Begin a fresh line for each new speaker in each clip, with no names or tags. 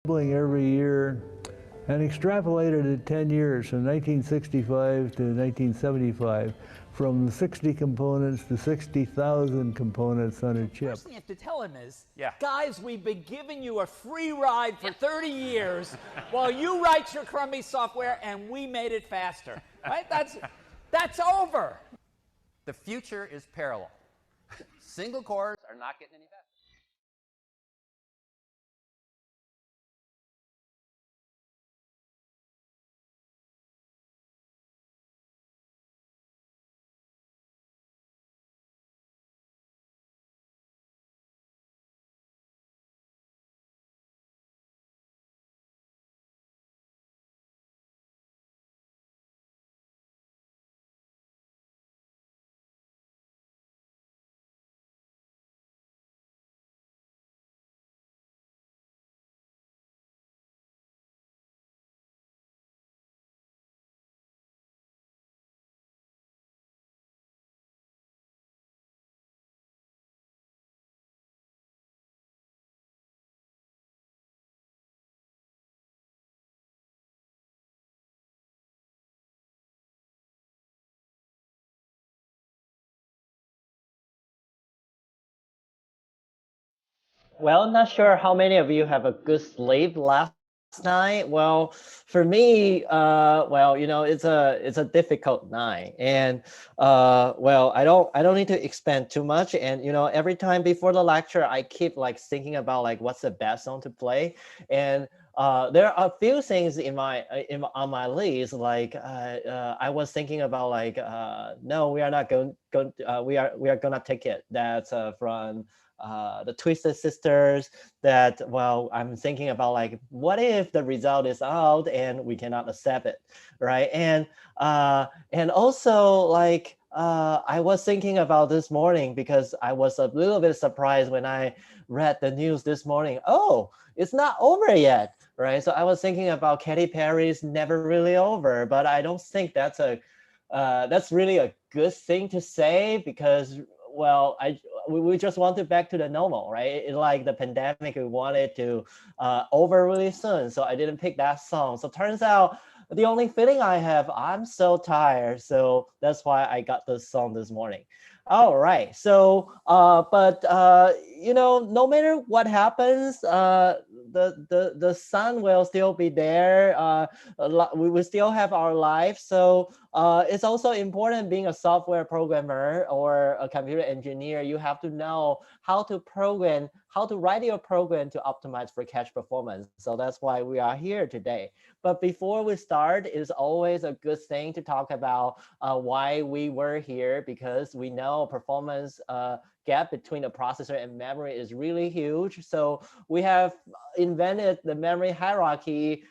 doubling every year, and extrapolated it 10 years from 1965 to 1975, from 60 components to 60,000 components on a chip.
First thing you have to tell him is, guys, we've been giving you a free ride for 30 years while you write your crummy software and we made it faster. Right? That's over.
The future is parallel. Single cores are not getting any faster.
Well, not sure how many of you have a good sleep last night. Well, for me, well, it's a difficult night, and well, I don't need to expand too much. And every time before the lecture, I keep like thinking about like what's the best song to play, and there are a few things on my list. Like I was thinking about like no, we are not going we are gonna take it. That's from the Twisted Sisters. That, well, I'm thinking about like what if the result is out and we cannot accept it, right? And also like I was thinking about this morning because I was a little bit surprised when I read the news this morning. Oh, it's not over yet, right? So I was thinking about Katy Perry's Never Really Over, but I don't think that's really a good thing to say because, well, we just want to back to the normal, right? It's like the pandemic, we wanted to over really soon, so I didn't pick that song. So turns out the only feeling I have, I'm so tired, so that's why I got this song this morning. All right, so but no matter what happens, the sun will still be there. We will still have our life. So it's also important being a software programmer or a computer engineer. You have to know how to program, how to write your program to optimize for cache performance. So that's why we are here today. But before we start, it's always a good thing to talk about why we were here, because we know performance gap between the processor and memory is really huge. So we have invented the memory hierarchy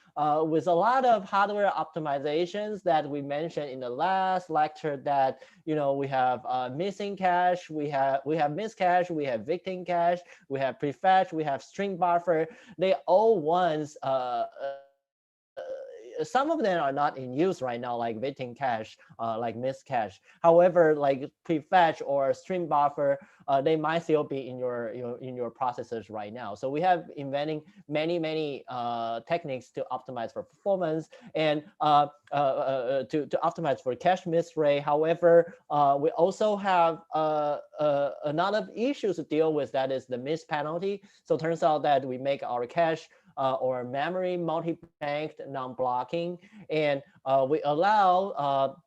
with a lot of hardware optimizations that we mentioned in the last lecture. That we have missing cache, we have miscache, we have victim cache, we have prefetch, we have string buffer. They all ones. Some of them are not in use right now, like victim cache, like miscache. However, like prefetch or stream buffer, they might still be in your processors right now. So we have inventing many techniques to optimize for performance and to optimize for cache miss rate. However, we also have another issue to deal with, that is the miss penalty. So it turns out that we make our cache or memory multi-banked non-blocking, and we allow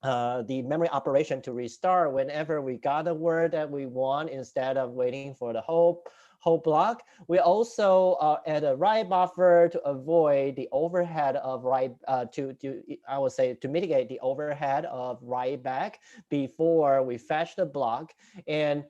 the memory operation to restart whenever we got the word that we want, instead of waiting for the whole block. We also add a write buffer to avoid the overhead of write I would say to mitigate the overhead of write back before we fetch the block. And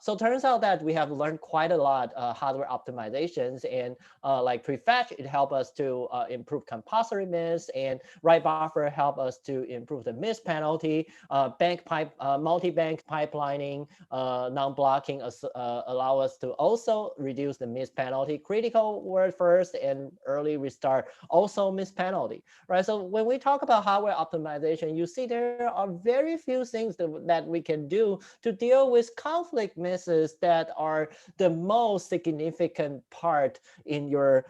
so it turns out that we have learned quite a lot hardware optimizations, and like prefetch, it helps us to improve compulsory miss, and write buffer help us to improve the miss penalty. Multi-bank pipelining, non-blocking allow us to also reduce the miss penalty. Critical word first and early restart also miss penalty, right? So when we talk about hardware optimization, you see there are very few things that we can do to deal with conflict conflict misses that are the most significant part in your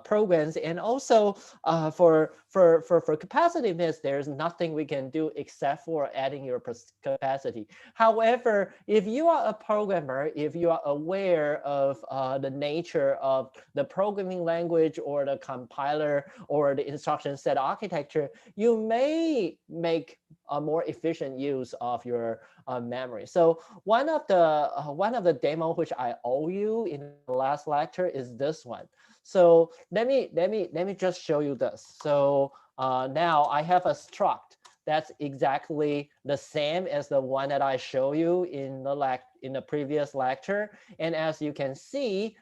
programs, and also for capacity miss, there's nothing we can do except for adding your capacity. However, if you are a programmer, if you are aware of the nature of the programming language or the compiler or the instruction set architecture, you may make a more efficient use of your memory. So one of the demo which I owe you in the last lecture is this one. So let me just show you this. So now I have a struct that's exactly the same as the one that I show you in the previous lecture. And as you can see,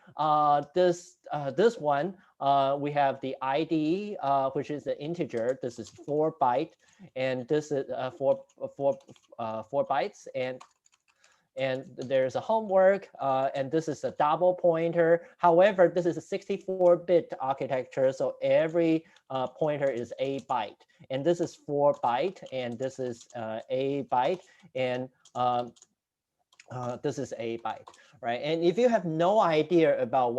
this one we have the ID, which is the integer. This is 4 byte, and this is 4 bytes, and there's a homework, and this is a double pointer. However, this is a 64-bit architecture, so every pointer is a byte, and this is 4 byte, and this is a byte, and this is a byte, right? And if you have no idea about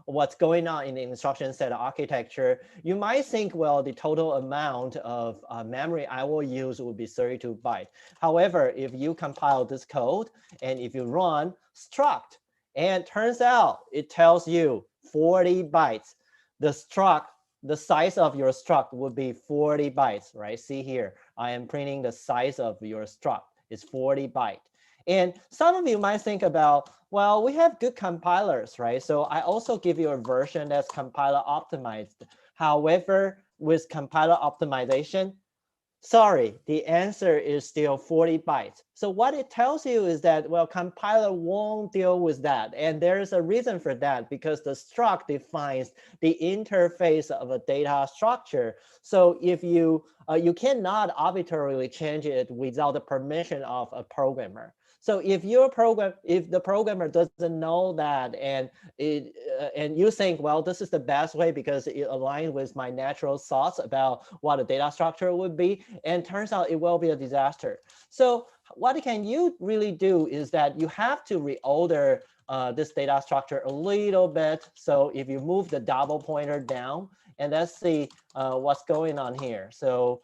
what's going on in the instruction set architecture, you might think, well, the total amount of memory I will use will be 32 bytes. However, if you compile this code and if you run struct, and turns out it tells you 40 bytes, the size of your struct would be 40 bytes, right? See here, I am printing the size of your struct. It's 40 bytes. And some of you might think about, well, we have good compilers, right? So I also give you a version that's compiler optimized. However, with compiler optimization, sorry, the answer is still 40 bytes. So what it tells you is that, well, compiler won't deal with that. And there's a reason for that, because the struct defines the interface of a data structure. So if you cannot arbitrarily change it without the permission of a programmer. So if the programmer doesn't know that, and you think, well, this is the best way because it aligns with my natural thoughts about what a data structure would be, and turns out it will be a disaster. So what can you really do is that you have to reorder this data structure a little bit. So if you move the double pointer down, and let's see what's going on here. So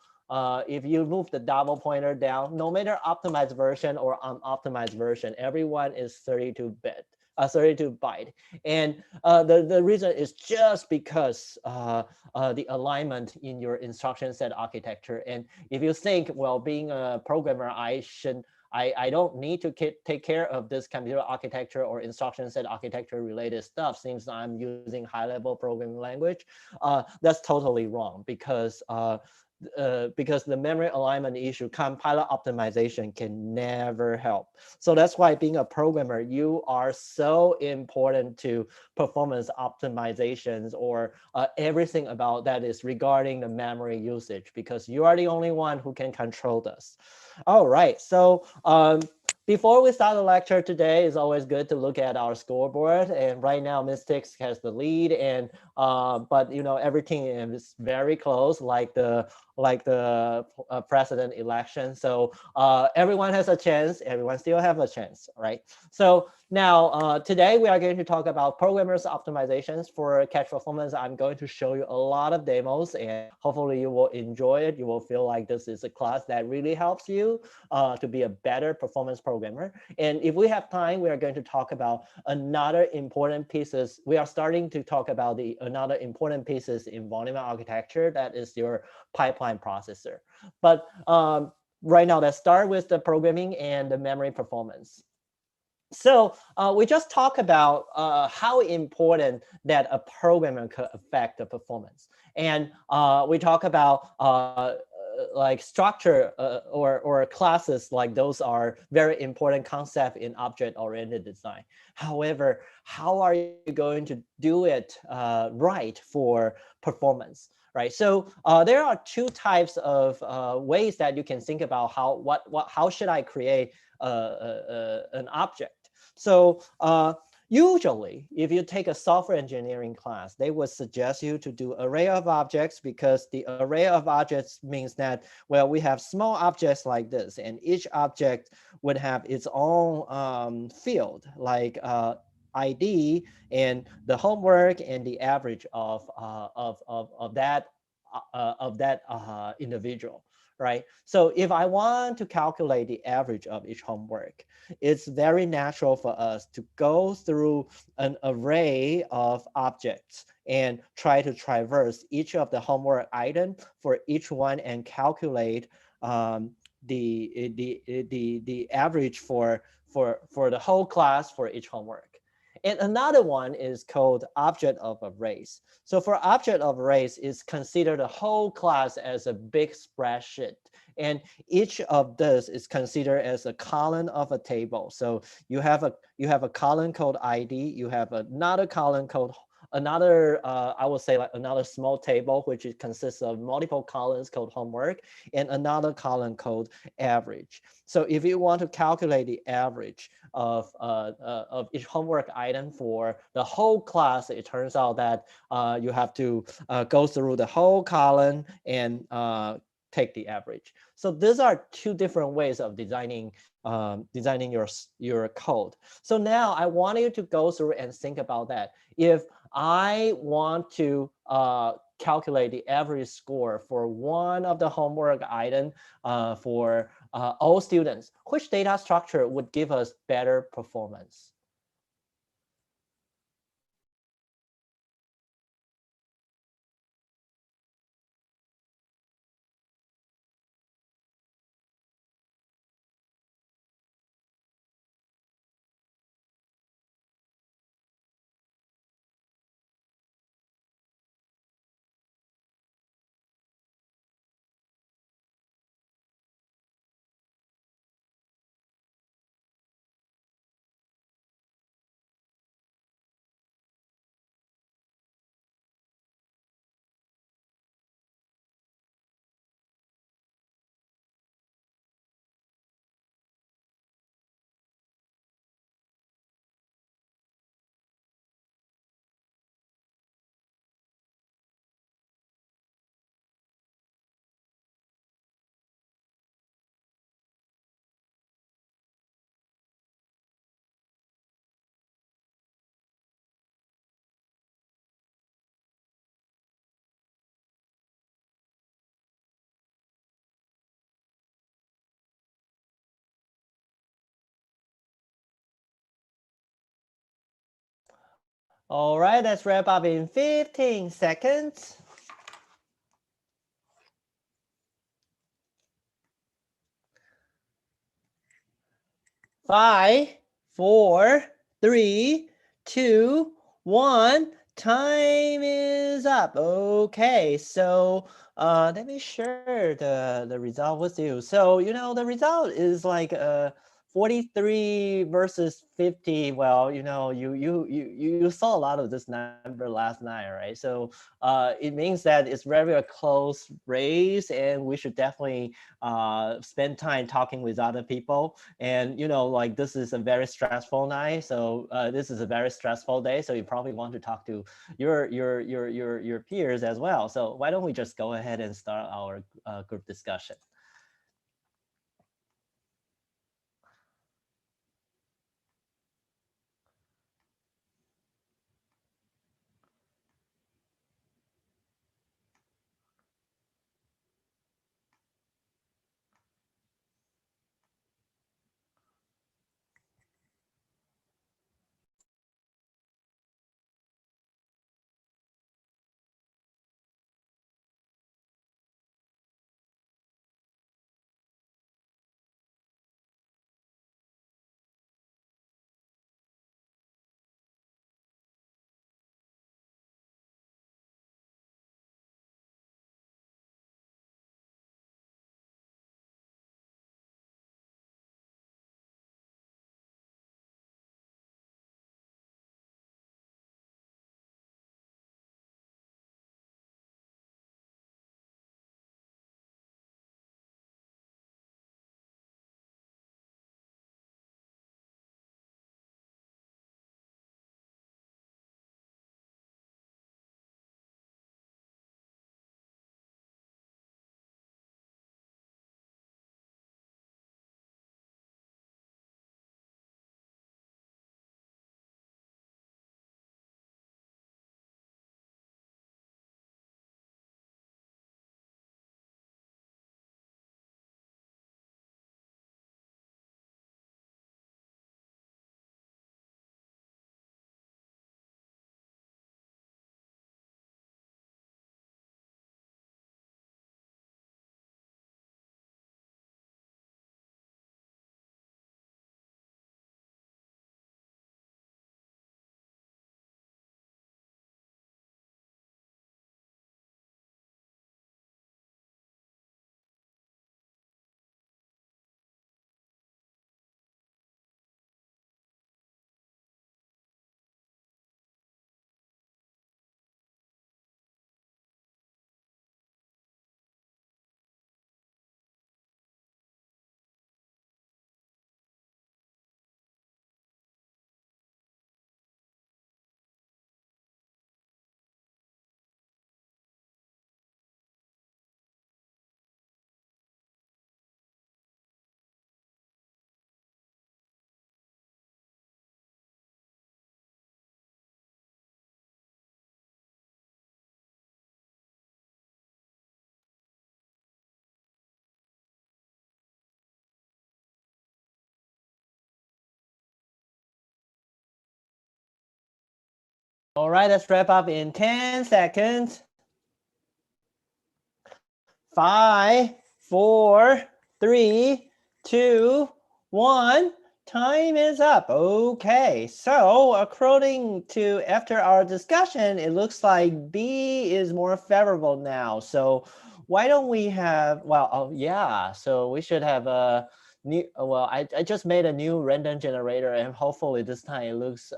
if you move the double pointer down, no matter optimized version or unoptimized version, everyone is 32 byte. And the reason is just because the alignment in your instruction set architecture. And if you think, well, being a programmer, I don't need to take care of this computer architecture or instruction set architecture related stuff since I'm using high-level programming language, that's totally wrong, because the memory alignment issue, compiler optimization can never help. So that's why being a programmer, you are so important to performance optimizations or everything about that is regarding the memory usage, because you are the only one who can control this. All right, so before we start the lecture today, it's always good to look at our scoreboard. And right now, Mystics has the lead, and but everything is very close, like the president election. So everyone has a chance. Everyone still have a chance, right? So now today we are going to talk about programmers optimizations for cache performance. I'm going to show you a lot of demos, and hopefully you will enjoy it. You will feel like this is a class that really helps you to be a better performance programmer. And if we have time, we are going to talk about another important pieces. We are starting to talk about another important pieces in volume architecture, that is your pipeline processor. But right now, let's start with the programming and the memory performance. So we just talked about how important that a programmer could affect the performance. And we talk about like structure or classes, like those are very important concept in object-oriented design. However, how are you going to do it right for performance? Right. So there are two types of ways that you can think about how should I create an object. So Usually, if you take a software engineering class, they would suggest you to do array of objects because the array of objects means that, well, we have small objects like this, and each object would have its own field, like ID and the homework and the average of that individual, right? So if I want to calculate the average of each homework, it's very natural for us to go through an array of objects and try to traverse each of the homework item for each one and calculate the average for the whole class for each homework. And another one is called object of arrays. So for object of arrays, is consider the whole class as a big spreadsheet. And each of this is considered as a column of a table. So you have a column called ID, you have another column called I would say like another small table, which consists of multiple columns called homework, and another column called average. So if you want to calculate the average of each homework item for the whole class, it turns out that you have to go through the whole column and take the average. So these are two different ways of designing your code. So now I want you to go through and think about that. If I want to calculate the average score for one of the homework item for all students, which data structure would give us better performance? All right, let's wrap up in 15 seconds. 5, 4, 3, 2, 1. Time is up. Okay, so let me share the result with you. So, the result is like 43 versus 50. Well, you saw a lot of this number last night, right? So it means that it's very a close race, and we should definitely spend time talking with other people. And like this is a very stressful night, so this is a very stressful day. So you probably want to talk to your peers as well. So why don't we just go ahead and start our group discussion? All right, let's wrap up in 10 seconds. 5, 4, 3, 2, 1. Time is up. Okay, so according to after our discussion, it looks like B is more favorable now. So why don't we have, well, oh yeah, so we should have a new, well, I just made a new random generator and hopefully this time it looks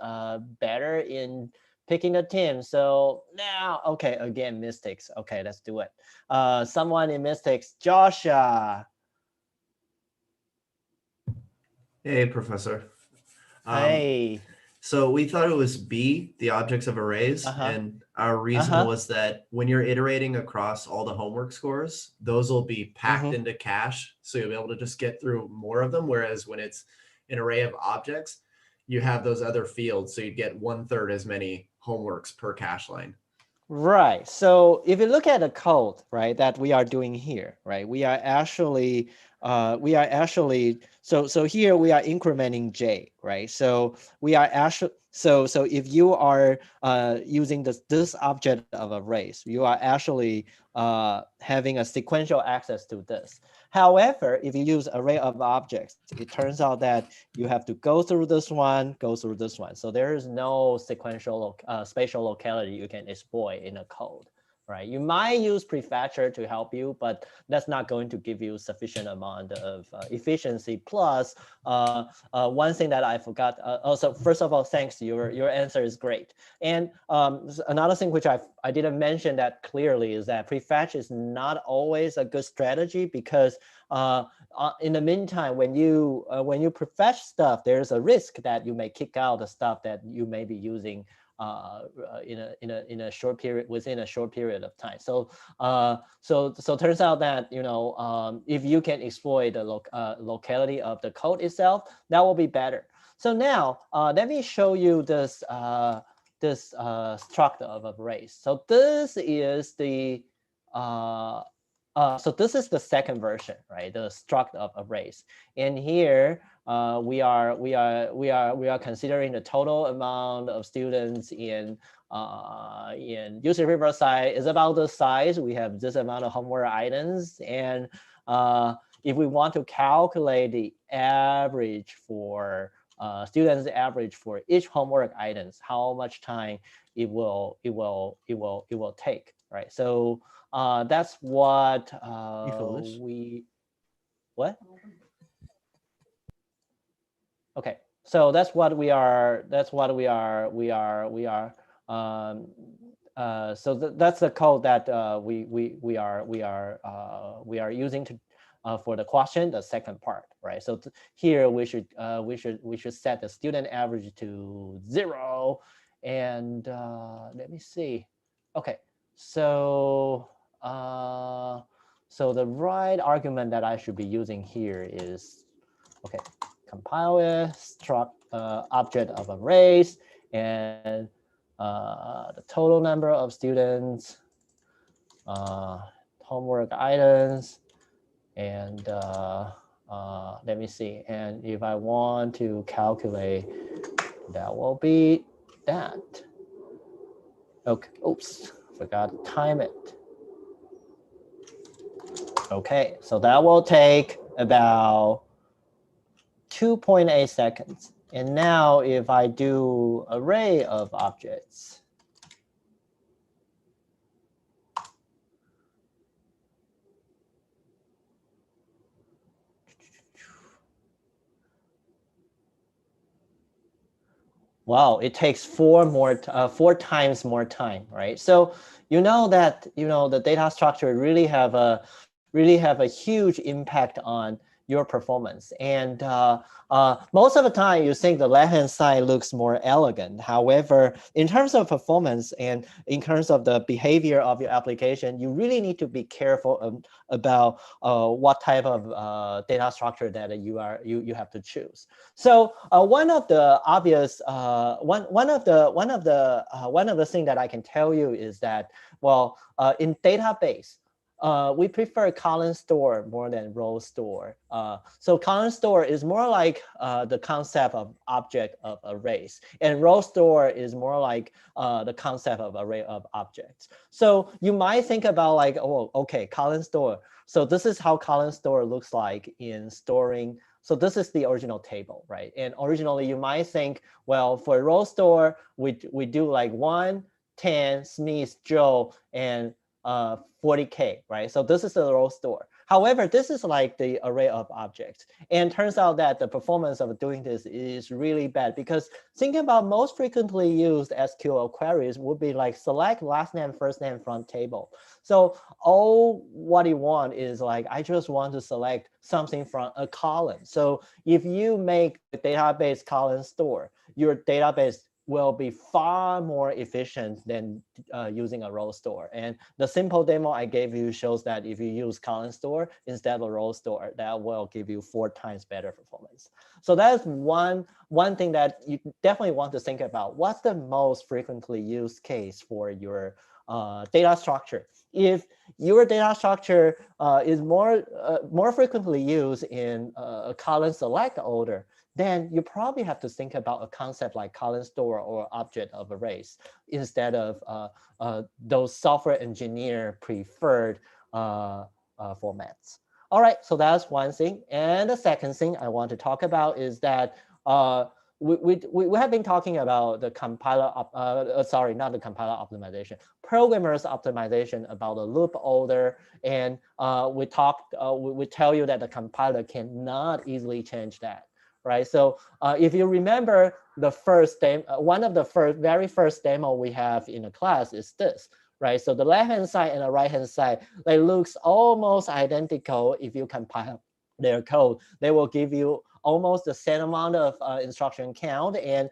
better in picking a team. So now, okay, again, mystics. Okay, let's do it. Someone in mystics, Joshua.
Hey, Professor.
Hey.
So we thought it was B, the objects of arrays, and our reason was that when you're iterating across all the homework scores, those will be packed into cache, so you'll be able to just get through more of them, whereas when it's an array of objects, you have those other fields, so you get 1/3 as many homeworks per cache line.
Right. So if you look at the code, right, that we are doing here, right, we are actually so here we are incrementing J, right? So we are actually so if you are using this object of arrays, you are actually having a sequential access to this. However, if you use array of objects, it turns out that you have to go through this one, go through this one. So there is no sequential spatial locality you can exploit in a code, right? You might use prefetcher to help you, but that's not going to give you sufficient amount of efficiency. Plus, one thing that I forgot. Also, first of all, thanks. Your answer is great. And another thing which I didn't mention that clearly is that prefetch is not always a good strategy because in the meantime, when you prefetch stuff, there's a risk that you may kick out the stuff that you may be using in a short period within a short period of time. So so turns out that if you can exploit the locality of the code itself, that will be better. So now let me show you this this struct of arrays. So this is the so this is the second version, right? The struct of arrays. And here we are considering the total amount of students in UC Riverside is about the size. We have this amount of homework items, and if we want to calculate the average for students' average for each homework items, how much time it will take, right? So that's what what? Okay, so that's what we are. That's what we are. So that's the code that we are using to for the question, the second part, right? So here we should set the student average to 0, and let me see. Okay, so so the right argument that I should be using here is okay. Compile it, struct object of arrays, and the total number of students, homework items, and let me see. And if I want to calculate, that will be that. Okay, oops, forgot to time it. Okay, so that will take about 2.8 seconds. And now if I do array of objects, wow, it takes 4 times more time, right? So you know that the data structure really have a huge impact on your performance. And most of the time you think the left-hand side looks more elegant. However, in terms of performance and in terms of the behavior of your application, you really need to be careful about what type of data structure that you have to choose. So one of the obvious one of the thing that I can tell you is that, well, in database, we prefer column store more than row store. So column store is more like the concept of object of arrays, and row store is more like the concept of array of objects. So you might think about like, oh, okay, column store. So this is how column store looks like in storing. So this is the original table, right? And originally you might think, well, for row store, we do like 1, 10, Smith, Joe, and 40K, right? So this is the row store. However, this is like the array of objects. And turns out that the performance of doing this is really bad, because thinking about most frequently used SQL queries would be like select last name, first name from table. So all what you want is like, I just want to select something from a column. So if you make the database column store, your database will be far more efficient than using a row store. And the simple demo I gave you shows that if you use column store instead of row store, that will give you 4 times better performance. So that's one thing that you definitely want to think about. What's the most frequently used case for your data structure? If your data structure is more frequently used in a column select order, then you probably have to think about a concept like column store or object of arrays instead of those software engineer preferred formats. All right, so that's one thing. And the second thing I want to talk about is that we have been talking about the compiler, sorry, not the compiler optimization, programmers optimization about the loop order. And we tell you that the compiler cannot easily change that. Right, so if you remember the first one of the very first demo we have in the class is this, right? So the left-hand side and the right-hand side, they looks almost identical. If you compile their code, they will give you almost the same amount of instruction count, and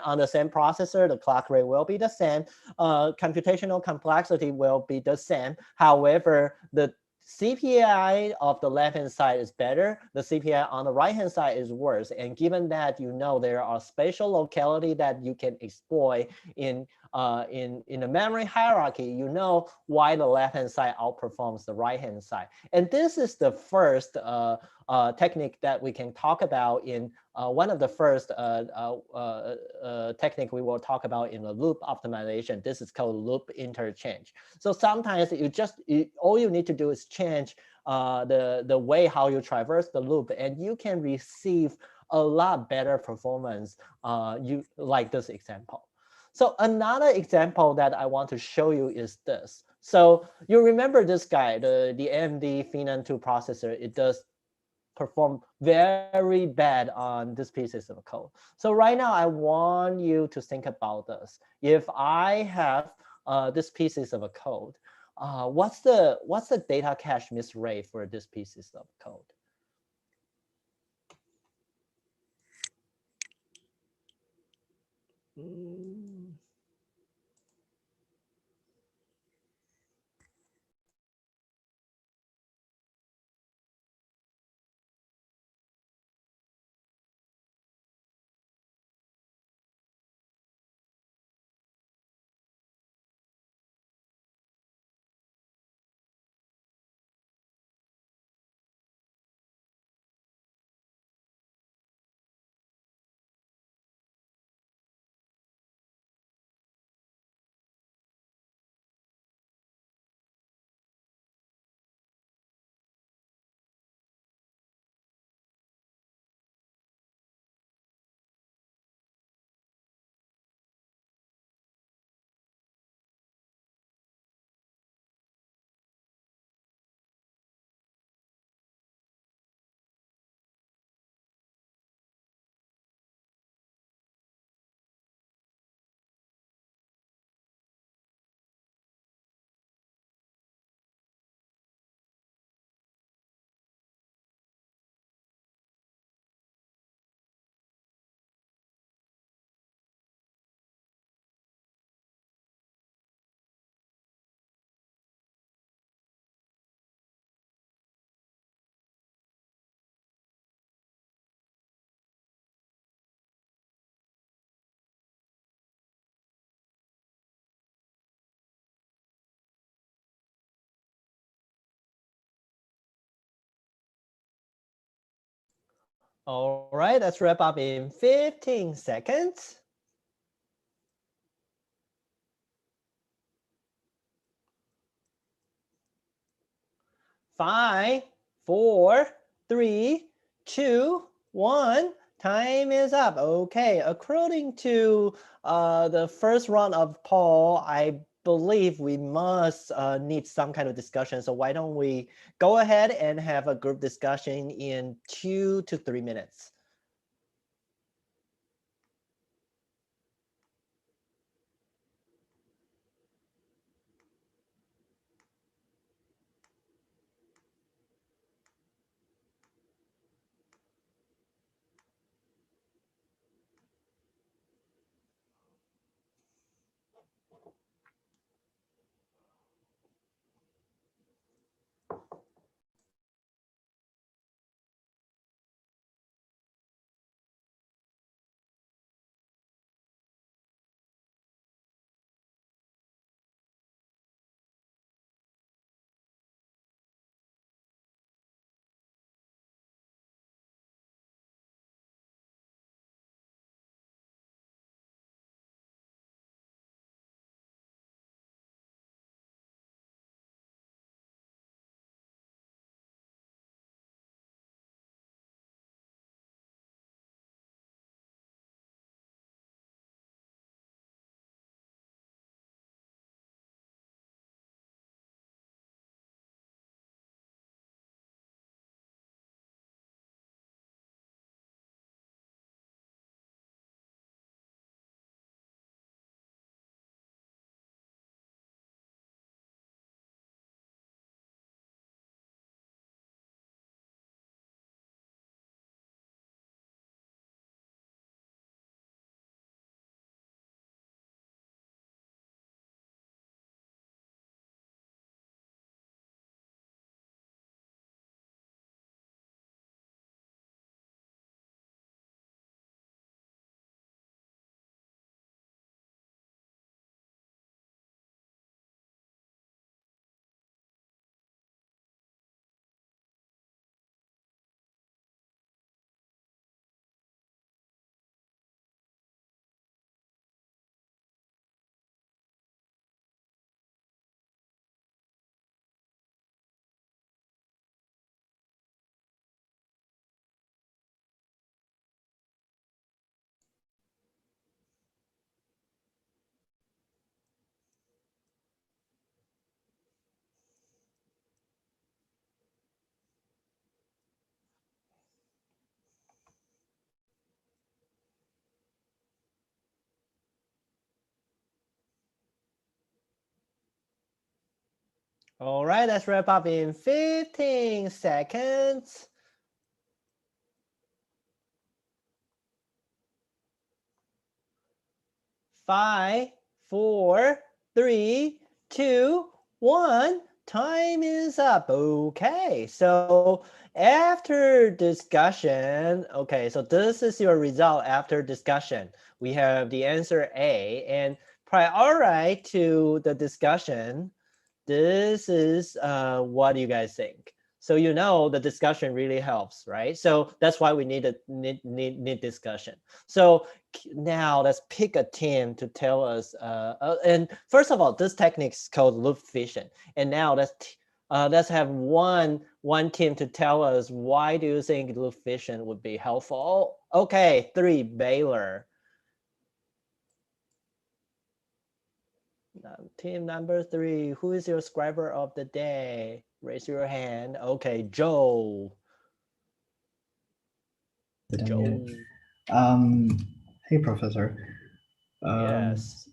on the same processor, the clock rate will be the same. Computational complexity will be the same. However, the CPI of the left-hand side is better. The CPI on the right-hand side is worse. And given that you know there are spatial locality that you can exploit in the memory hierarchy, you know why the left-hand side outperforms the right-hand side. And this is the first technique that we can talk about in one of the first technique we will talk about in the loop optimization. This is called loop interchange. So sometimes all you need to do is change the way how you traverse the loop, and you can receive a lot better performance like this example. So another example that I want to show you is this. So you remember this guy, the AMD Phenom 2 processor. It does perform very bad on these pieces of code. So right now, I want you to think about this. If I have these pieces of a code, what's the data cache miss rate for these pieces of code? All right, let's wrap up in 15 seconds. 5, 4, 3, 2, 1. Time is up. Okay, according to the first round of poll, I believe we must need some kind of discussion. So why don't we go ahead and have a group discussion in 2 to 3 minutes. All right, let's wrap up in 15 seconds. 5, 4, 3, 2, 1. Time is up. Okay, so after discussion, okay, so this is your result after discussion. We have the answer A, and prior to the discussion, this is what you guys think. So you know the discussion really helps, right? So that's why we need discussion. So now let's pick a team to tell us. And first of all, this technique is called loop fission. And now let's have one team to tell us why do you think loop fission would be helpful? Okay, 3, Baylor. Team number 3, who is your scriber of the day? Raise your hand. Okay, Joe. Joe.
Hey, Professor.
Yes.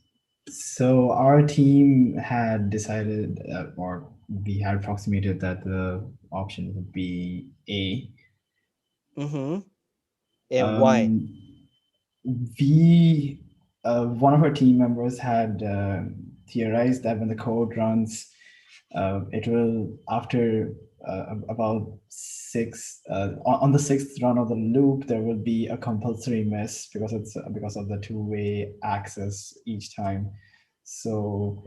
So our team had decided, or we had approximated that the option would be A.
Mm-hmm. And why?
One of our team members had theorized that when the code runs, it will, after about 6, on the 6th run of the loop, there will be a compulsory miss because of the two-way access each time. So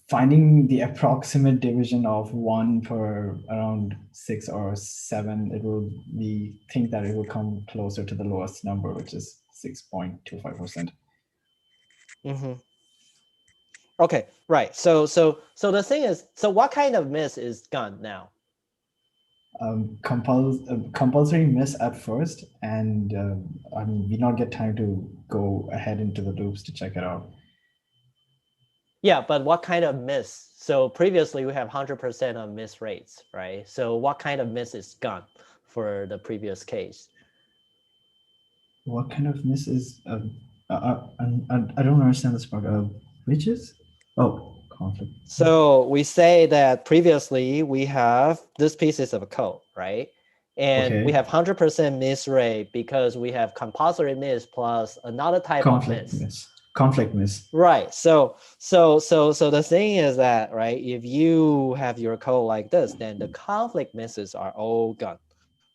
finding the approximate division of 1 per around 6 or 7, it will be think that it will come closer to the lowest number, which is 6.25%.
Mm-hmm. Okay, right. So the thing is, so what kind of miss is gone now?
Compulsory miss at first, and I mean, we not get time to go ahead into the loops to check it out.
Yeah, but what kind of miss? So previously we have 100% of miss rates, right? So what kind of miss is gone for the previous case?
What kind of miss is? I don't understand this part. Which is? Oh, conflict.
So we say that previously we have this pieces of code, right? And
Okay.
we have 100% miss rate because we have compulsory miss plus another type
conflict
of
miss. Conflict miss.
Right. So the thing is that, right, if you have your code like this, then the conflict misses are all gone,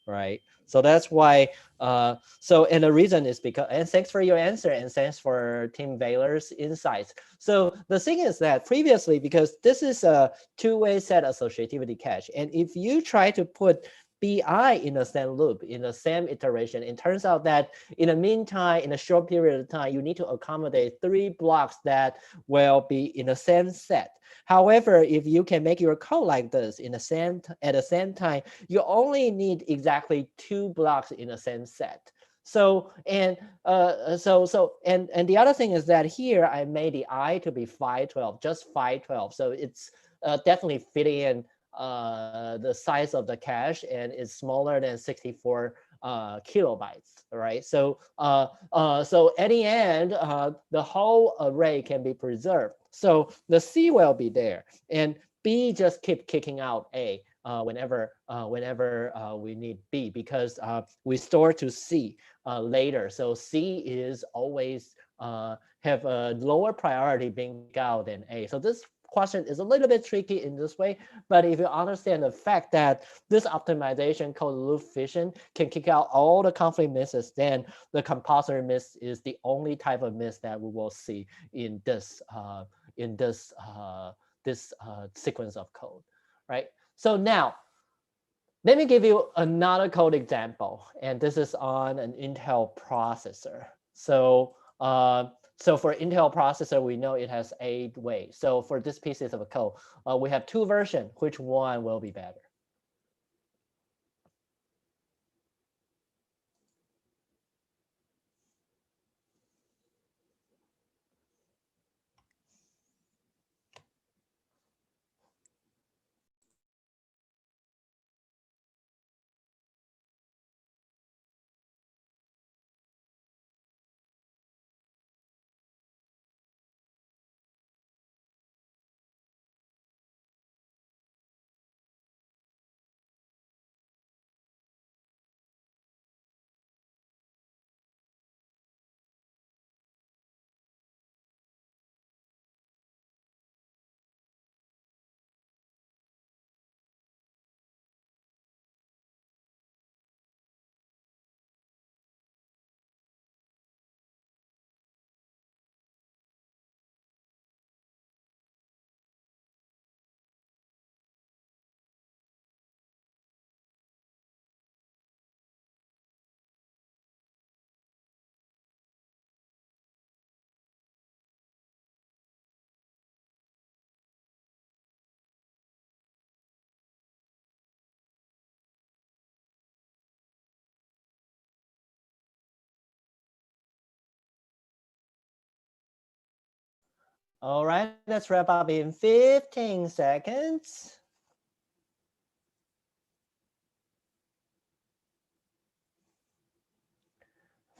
right? So that's why, and the reason is because, and thanks for your answer, and thanks for Tim Baylor's insights. So the thing is that previously, because this is a two-way set associativity cache, and if you try to put BI in the same loop, in the same iteration, it turns out that in the meantime, in a short period of time, you need to accommodate 3 blocks that will be in the same set. However, if you can make your code like this at the same time, you only need exactly 2 blocks in the same set. So and the other thing is that here I made the I to be 512, just 512. So it's definitely fitting in the size of the cache, and is smaller than 64 kilobytes, right? So so at the end, the whole array can be preserved. So the C will be there, and B just keep kicking out A whenever we need B, because we store to C later. So C is always have a lower priority being out than A. So this question is a little bit tricky in this way, but if you understand the fact that this optimization called loop fission can kick out all the conflict misses, then the compulsory miss is the only type of miss that we will see in this sequence of code, right? So now, let me give you another code example, and this is on an Intel processor. So for Intel processor, we know it has 8 ways. So for this pieces of code, we have 2 versions. Which one will be better? All right, let's wrap up in 15 seconds.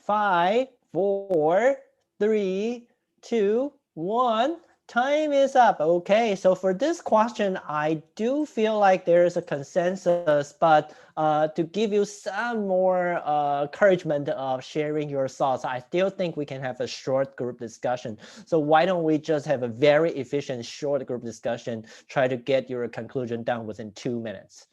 5, 4, 3, 2, 1. Time is up. Okay, so for this question, I do feel like there is a consensus, but to give you some more encouragement of sharing your thoughts, I still think we can have a short group discussion. So why don't we just have a very efficient short group discussion, try to get your conclusion done within 2 minutes.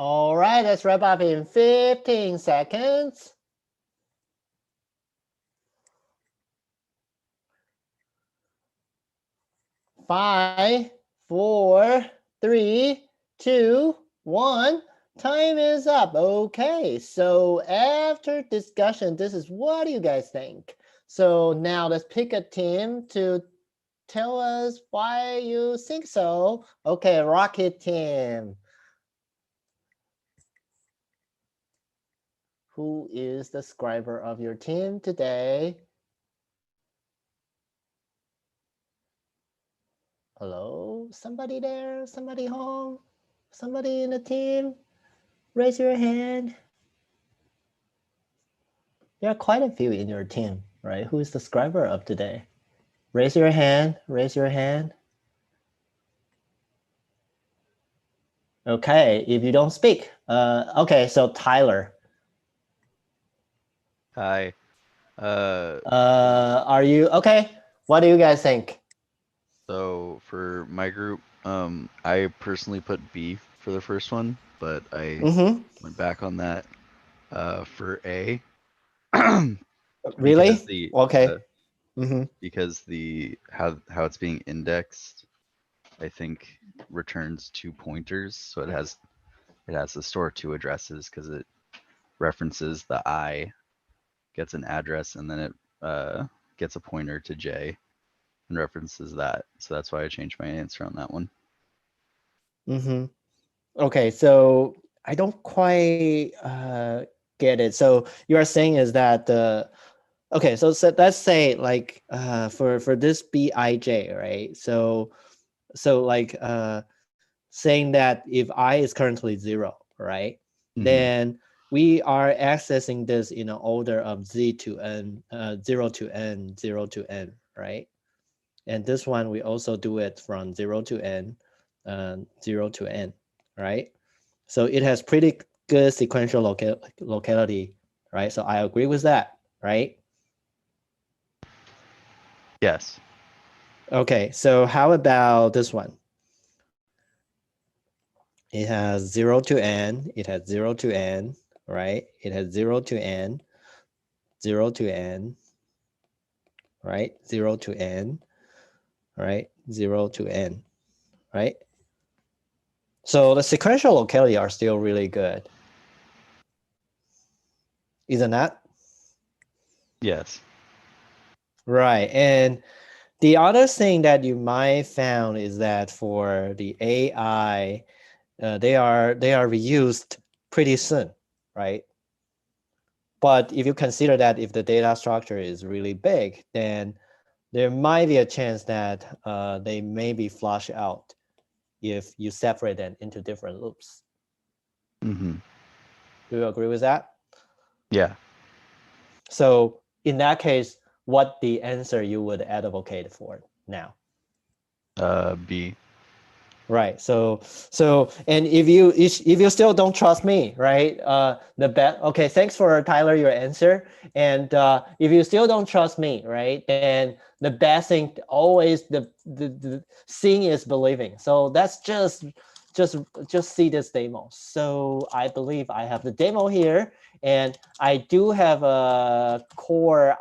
All right, let's wrap up in 15 seconds. 5, 4, 3, 2, 1. Time is up. Okay, so after discussion, this is what do you guys think? So now let's pick a team to tell us why you think so. Okay, Rocket team. Who is the scriber of your team today? Hello? Somebody there? Somebody home? Somebody in the team? Raise your hand. There are quite a few in your team, right? Who is the scriber of today? Raise your hand. Raise your hand. Okay, if you don't speak. Okay, so Tyler.
Hi.
Are you okay? What do you guys think?
So for my group, I personally put B for the first one, but I went back on that for A.
Really?
Because the
Okay.
because the how it's being indexed, I think returns 2 pointers, so it has to store 2 addresses because it references the I, gets an address, and then it gets a pointer to J and references that. So that's why I changed my answer on that one.
Okay, so I don't quite get it. So you are saying is that the okay, so let's say like for this Bij, right? So like saying that if I is currently 0, right? Then we are accessing this in an order of Z to N, 0 to N, 0 to N, right? And this one, we also do it from 0 to N, 0 to N, right? So it has pretty good sequential locality, right? So I agree with that, right?
Yes.
Okay, so how about this one? It has 0 to N, it has 0 to N, right? It has 0 to N, 0 to N, right? 0 to N, right? 0 to N, right? So the sequential locality are still really good. Isn't that?
Yes.
Right. And the other thing that you might found is that for the AI, they are reused pretty soon, right? But if you consider that if the data structure is really big, then there might be a chance that they may be flushed out if you separate them into different loops. Do you agree with that?
Yeah.
So in that case, what the answer you would advocate for now?
B.
Right. So and if you still don't trust me, right? Okay, thanks for Tyler your answer. And if you still don't trust me, right, then the best thing always the seeing is believing. So that's just see this demo. So I believe I have the demo here, and I do have a Core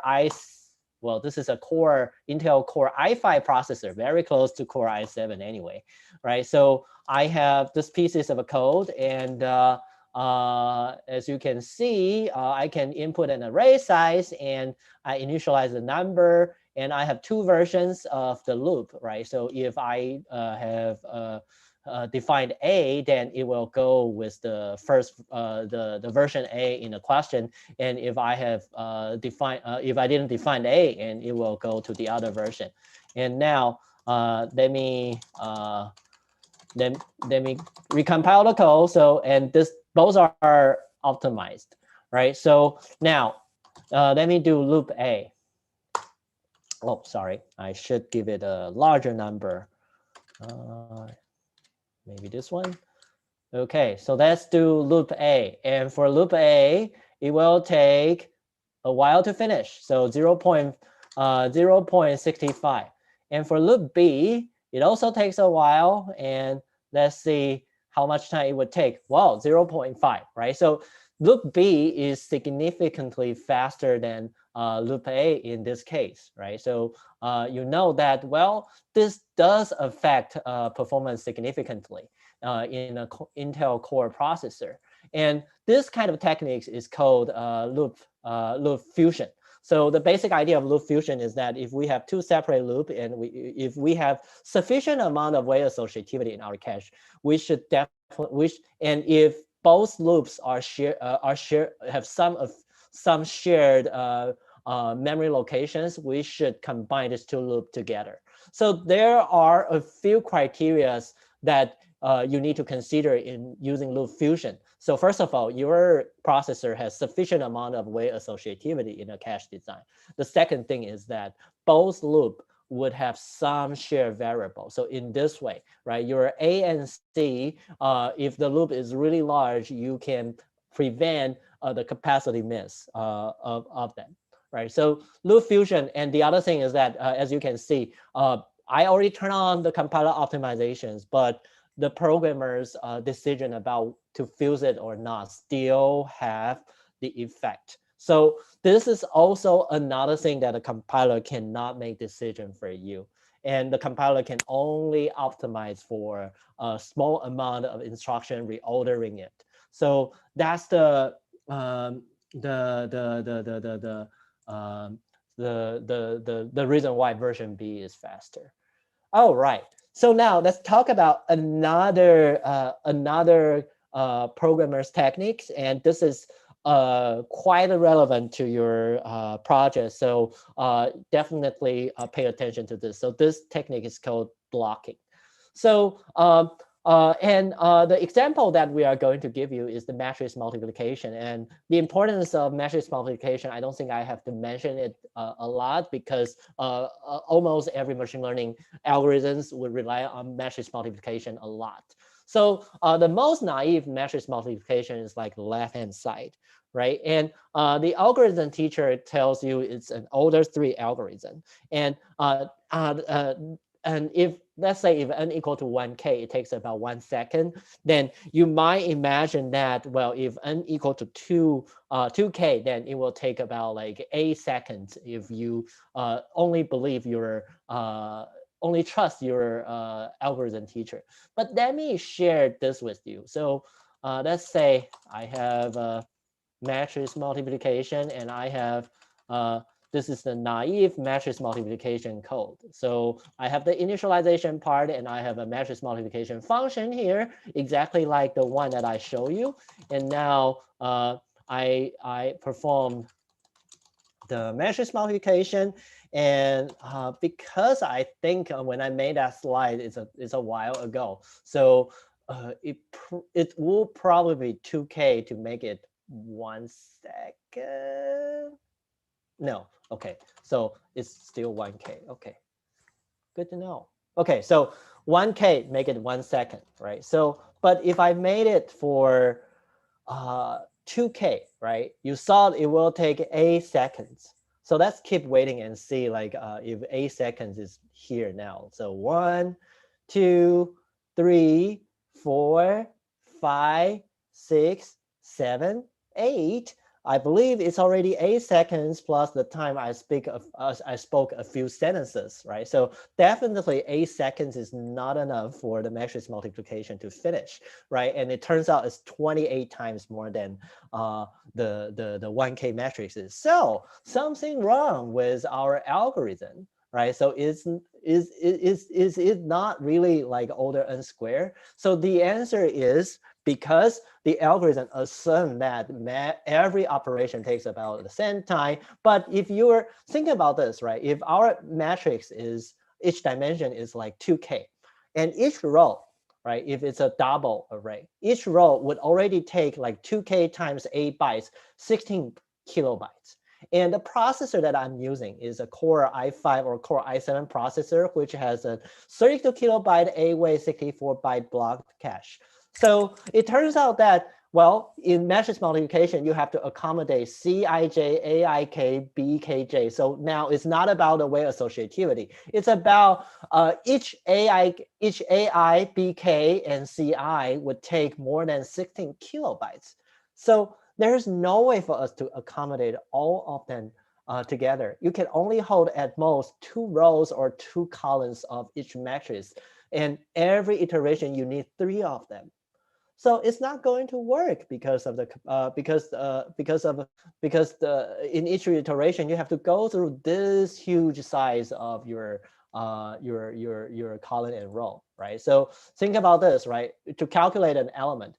well, this is a Intel Core i5 processor, very close to Core i7 anyway, right? So I have this pieces of a code, and as you can see, I can input an array size, and I initialize the number, and I have 2 versions of the loop, right? So if I have defined A, then it will go with the first the version A in the question, and if I have if I didn't define A, and it will go to the other version. And now let me recompile the code. So and both are optimized, right? So now let me do loop A. Oh, sorry, I should give it a larger number. Maybe this one. Okay, so let's do loop A. And for loop A, it will take a while to finish. So 0.65. And for loop B, it also takes a while. And let's see, how much time it would take? Well, 0.5, right? So loop B is significantly faster than loop A in this case, right? So you know that, well, this does affect performance significantly in an Intel Core processor. And this kind of techniques is called loop fusion. So the basic idea of loop fusion is that if we have two separate loops and if we have sufficient amount of weight associativity in our cache, we should definitely, and if both loops are have some shared memory locations, we should combine these two loops together. So there are a few criteria that you need to consider in using loop fusion. So first of all, your processor has sufficient amount of weight associativity in a cache design. The second thing is that both loops would have some shared variable. So in this way, right, your A and C, if the loop is really large, you can prevent the capacity miss of them, right? So loop fusion, and the other thing is that, as you can see, I already turned on the compiler optimizations, but the programmer's decision about to fuse it or not still have the effect. So this is also another thing that a compiler cannot make decision for you. And the compiler can only optimize for a small amount of instruction reordering it. So that's the reason why version B is faster. All right. So now let's talk about another programmer's techniques, and this is quite relevant to your project. So definitely pay attention to this. So this technique is called blocking. So the example that we are going to give you is the matrix multiplication. And the importance of matrix multiplication, I don't think I have to mention it a lot, because almost every machine learning algorithms would rely on matrix multiplication a lot. So the most naive matrix multiplication is like left-hand side, right? And the algorithm teacher tells you it's an order 3 algorithm. And if, let's say, if n equal to 1k, it takes about 1 second, then you might imagine that, well, if n equal to 2k, then it will take about like 8 seconds if you only believe your only trust your algorithm teacher. But let me share this with you. So let's say I have matrix multiplication, and I have this is the naive matrix multiplication code. So I have the initialization part, and I have a matrix multiplication function here, exactly like the one that I show you. And now I perform the matrix multiplication. And because I think when I made that slide, it's a while ago. So it will probably be 2k to make it 1 second. No, okay, so it's still 1k. Okay, good to know. Okay, so 1k, make it 1 second, right? So, but if I made it for 2k, right? You saw it will take 8 seconds. So let's keep waiting and see, like, if 8 seconds is here now. So 1, 2, 3, 4, 5, 6, 7, 8. I believe it's already 8 seconds plus the time I spoke a few sentences, right? So definitely 8 seconds is not enough for the matrix multiplication to finish, right? And it turns out it's 28 times more than the 1k matrices. So something wrong with our algorithm, right? So is it not really like order n squared? So the answer is because the algorithm assumes that every operation takes about the same time. But if you're thinking about this, right? If our matrix is, each dimension is like 2k, and each row, right? If it's a double array, each row would already take like 2k times 8 bytes, 16 kilobytes. And the processor that I'm using is a Core i5 or Core i7 processor, which has a 32 kilobyte 8-way 64 byte block cache. So it turns out that Well, in matrix multiplication, you have to accommodate Cij, Aik, Bkj. So now it's not about the weight associativity. It's about each Ai, Bk, and Ci would take more than 16 kilobytes. So there's no way for us to accommodate all of them together. You can only hold at most 2 rows or 2 columns of each matrix. And every iteration, you need 3 of them. So it's not going to work because of the in each iteration you have to go through this huge size of your column and row, right? So think about this, right? To calculate an element,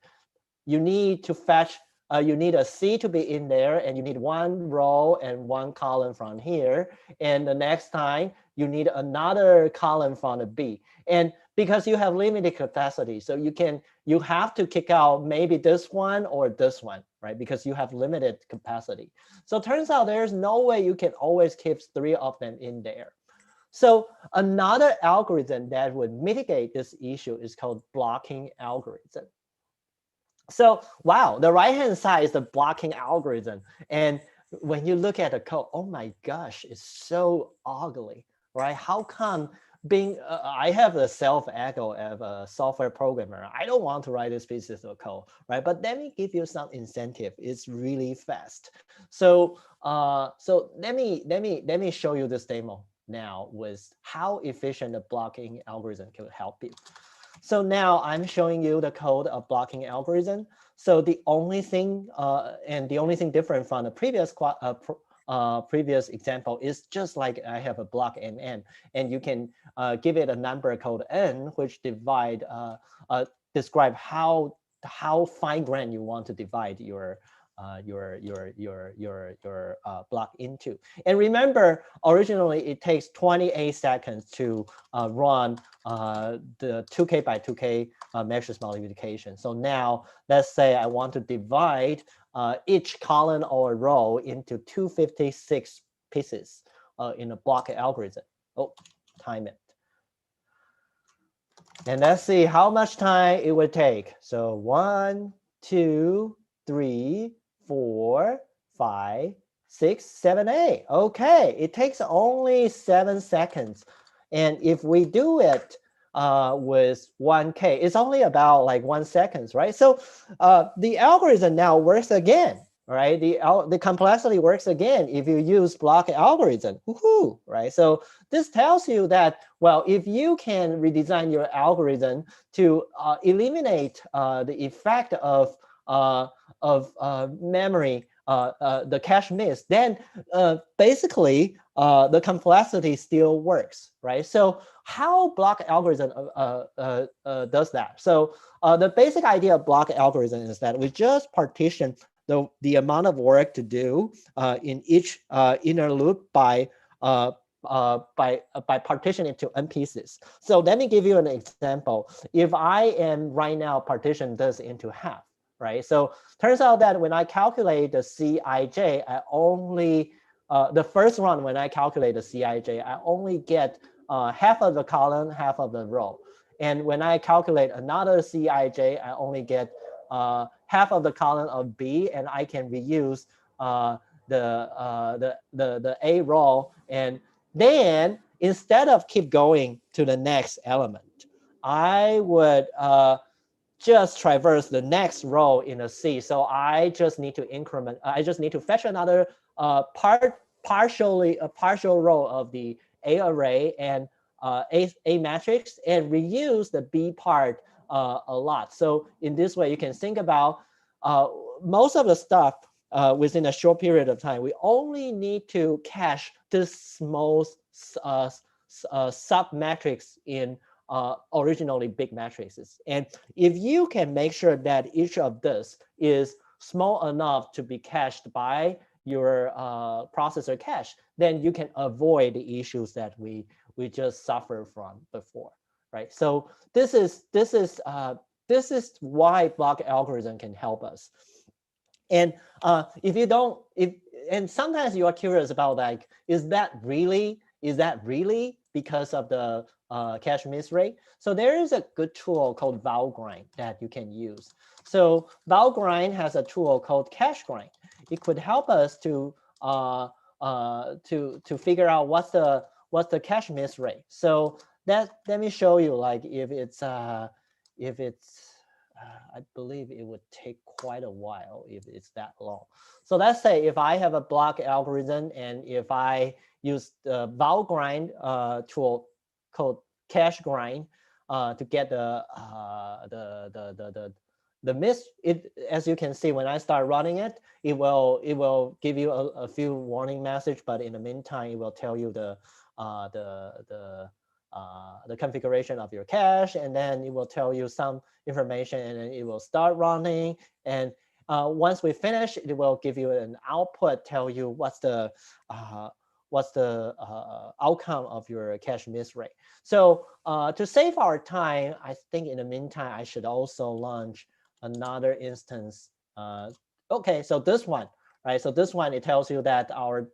you need to fetch. You need a C to be in there, and you need 1 row and 1 column from here. And the next time you need another column from the B. And because you have limited capacity, so you have to kick out maybe this one or this one, right? Because you have limited capacity. So it turns out there's no way you can always keep 3 of them in there. So another algorithm that would mitigate this issue is called blocking algorithm. So wow, the right-hand side is the blocking algorithm. And when you look at the code, oh my gosh, it's so ugly, right? How come I have a self-echo of a software programmer. I don't want to write this pieces of code, right? But let me give you some incentive. It's really fast. So let me show you this demo now with how efficient the blocking algorithm can help you. So now I'm showing you the code of blocking algorithm. So the only thing different from the previous example is just like I have a block NN, and you can give it a number called N, which describe how fine-grained you want to divide your block into. And remember, originally it takes 28 seconds to run the 2K by 2K matrix multiplication. So now let's say I want to divide each column or row into 256 pieces in a block algorithm. Oh, time it. And let's see how much time it would take. So 1, 2, 3, 4, 5, 6, 7, 8. Okay, it takes only 7 seconds. And if we do it with 1K, it's only about like 1 second, right? So the algorithm now works again, right? The complexity works again if you use block algorithm. Woohoo, right? So this tells you that, well, if you can redesign your algorithm to eliminate the effect of memory, the cache miss, then basically the complexity still works, right? So how block algorithm does that? So the basic idea of block algorithm is that we just partition the amount of work to do in each inner loop by partitioning to n pieces. So let me give you an example. If I am right now partition this into half, right? So turns out that when I calculate the Cij, I only, the first run when I calculate the Cij, I only get half of the column, half of the row. And when I calculate another Cij, I only get half of the column of B, and I can reuse the A row. And then instead of keep going to the next element, I would just traverse the next row in a C. So I just need to increment. I just need to fetch another partial row of the A array and A matrix and reuse the B part a lot. So in this way, you can think about most of the stuff within a short period of time. We only need to cache this small sub matrix in originally big matrices. And if you can make sure that each of this is small enough to be cached by your processor cache, then you can avoid the issues that we just suffered from before, right? So this is why block algorithm can help us. And and sometimes you are curious about, like, is that really because of the cache miss rate. So there is a good tool called Valgrind that you can use. So Valgrind has a tool called cache grind. It could help us to figure out what's the cache miss rate. So let me show you, like if it's I believe it would take quite a while if it's that long. So let's say if I have a block algorithm and if I use the Valgrind tool called cache grind to get the miss. It, as you can see, when I start running it, it will give you a few warning message, but in the meantime, it will tell you the configuration of your cache, and then it will tell you some information, and then it will start running. And once we finish, it will give you an output, tell you what's the outcome of your cache miss rate. So to save our time, I think in the meantime, I should also launch another instance. Okay, so this one, right? So this one, it tells you that our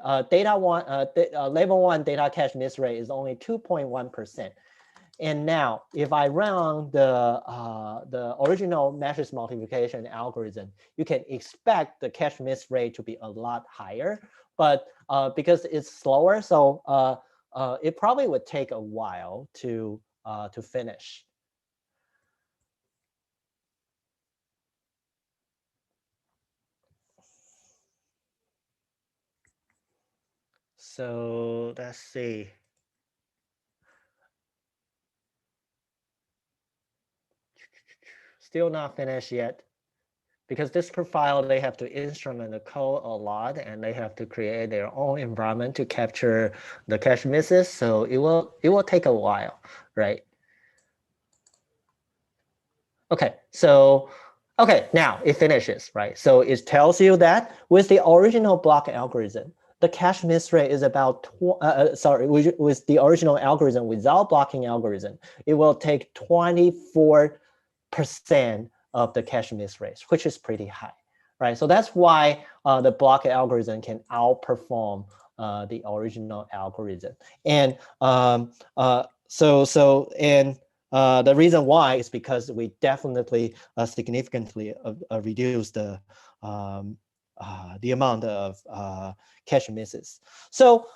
level 1 data cache miss rate is only 2.1%. And now, if I run the original matrix multiplication algorithm, you can expect the cache miss rate to be a lot higher. But because it's slower, so it probably would take a while to finish. So let's see. Still not finished yet. Because this profile, they have to instrument the code a lot, and they have to create their own environment to capture the cache misses. So it will take a while, right? Okay, so now it finishes, right? So it tells you that with the original block algorithm, the cache miss rate is about with the original algorithm without blocking algorithm, it will take 24% of the cache miss rate, which is pretty high, right? So that's why the block algorithm can outperform the original algorithm. And the reason why is because we definitely significantly reduce the amount of cache misses. So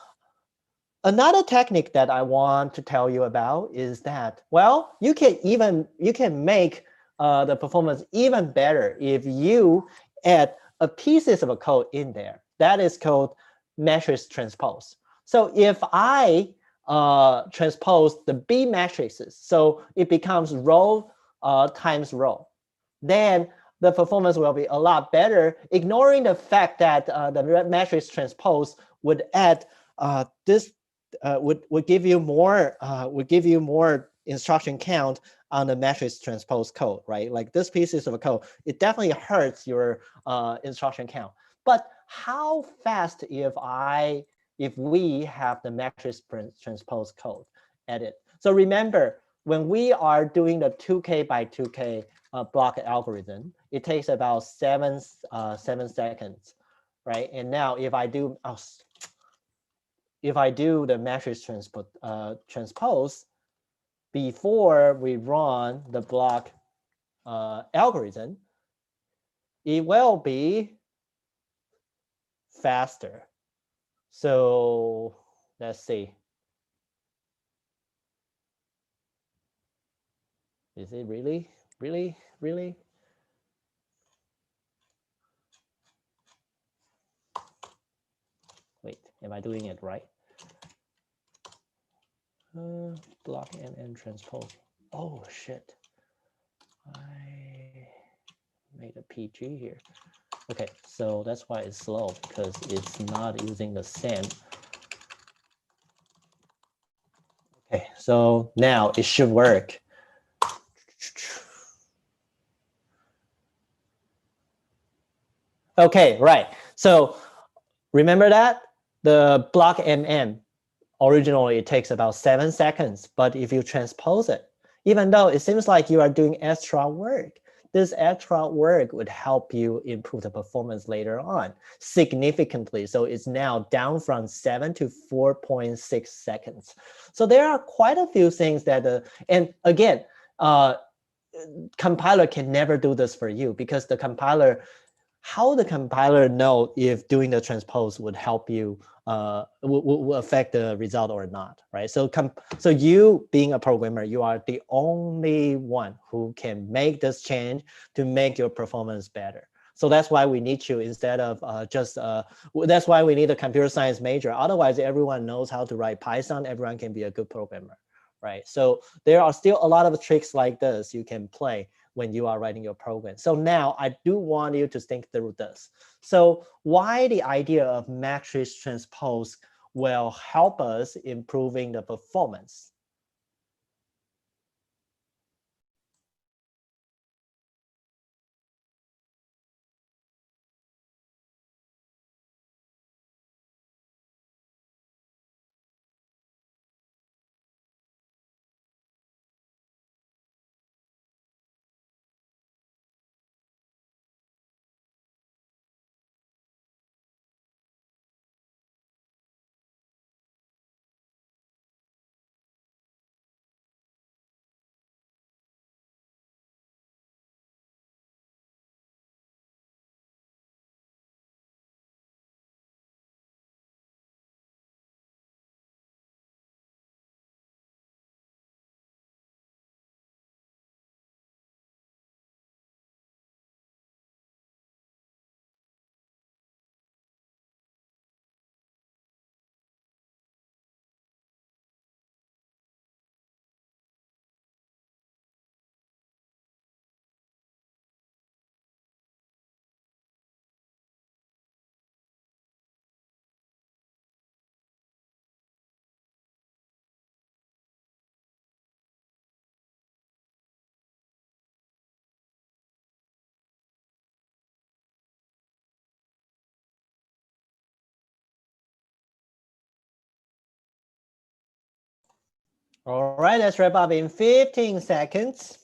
another technique that I want to tell you about is that, well, you can make the performance even better if you add pieces of a code in there. That is called matrix transpose. So if I transpose the B matrices, so it becomes row times row, then the performance will be a lot better, ignoring the fact that the matrix transpose would add would give you more instruction count on the matrix transpose code, right? Like this pieces of code, it definitely hurts your instruction count. But how fast if we have the matrix transpose code added? So remember, when we are doing the 2K by 2K block algorithm, it takes about 7 seconds, right? And now if I do the matrix transpose before we run the block algorithm, it will be faster. So let's see. Is it really? Wait, am I doing it right? Block and transpose. Oh shit! I made a PG here. Okay, so that's why it's slow, because it's not using the same. Okay, so now it should work. Okay, right. So remember that the block MM originally it takes about 7 seconds, but if you transpose it, even though it seems like you are doing extra work, this extra work would help you improve the performance later on significantly. So it's now down from 7 to 4.6 seconds. So there are quite a few things that, and again, compiler can never do this for you, because the compiler, how the compiler know if doing the transpose would help you, will affect the result or not, right? So you being a programmer, you are the only one who can make this change to make your performance better. So that's why we need you, instead of that's why we need a computer science major. Otherwise, everyone knows how to write Python. Everyone can be a good programmer, right? So there are still a lot of tricks like this you can play when you are writing your program. So now I do want you to think through this. So why the idea of matrix transpose will help us improving the performance? All right, let's wrap up in 15 seconds.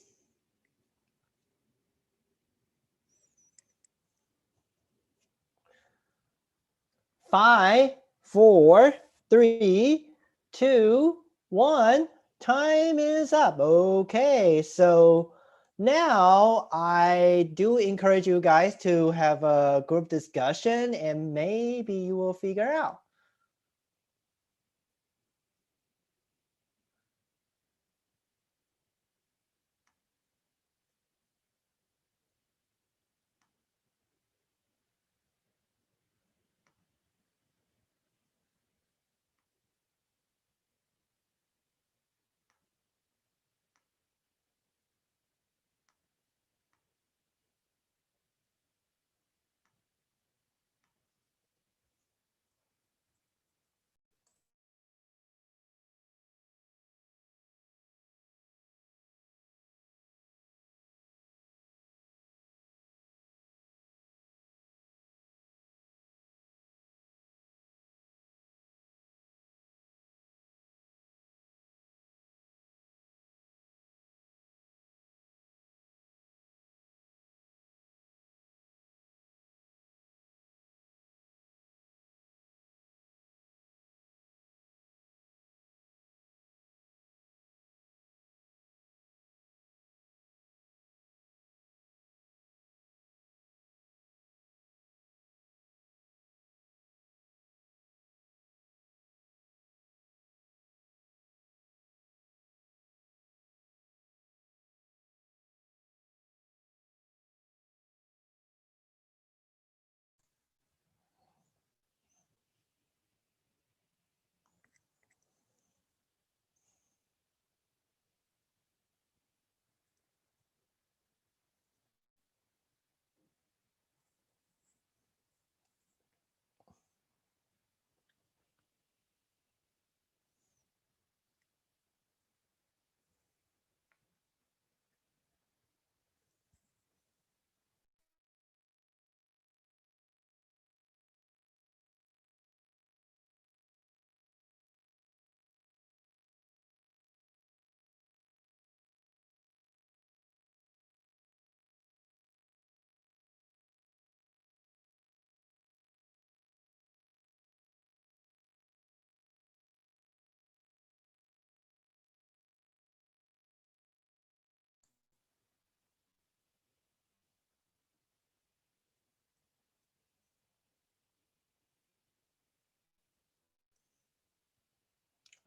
5, 4, 3, 2, 1. Time is up. Okay, so now I do encourage you guys to have a group discussion, and maybe you will figure out.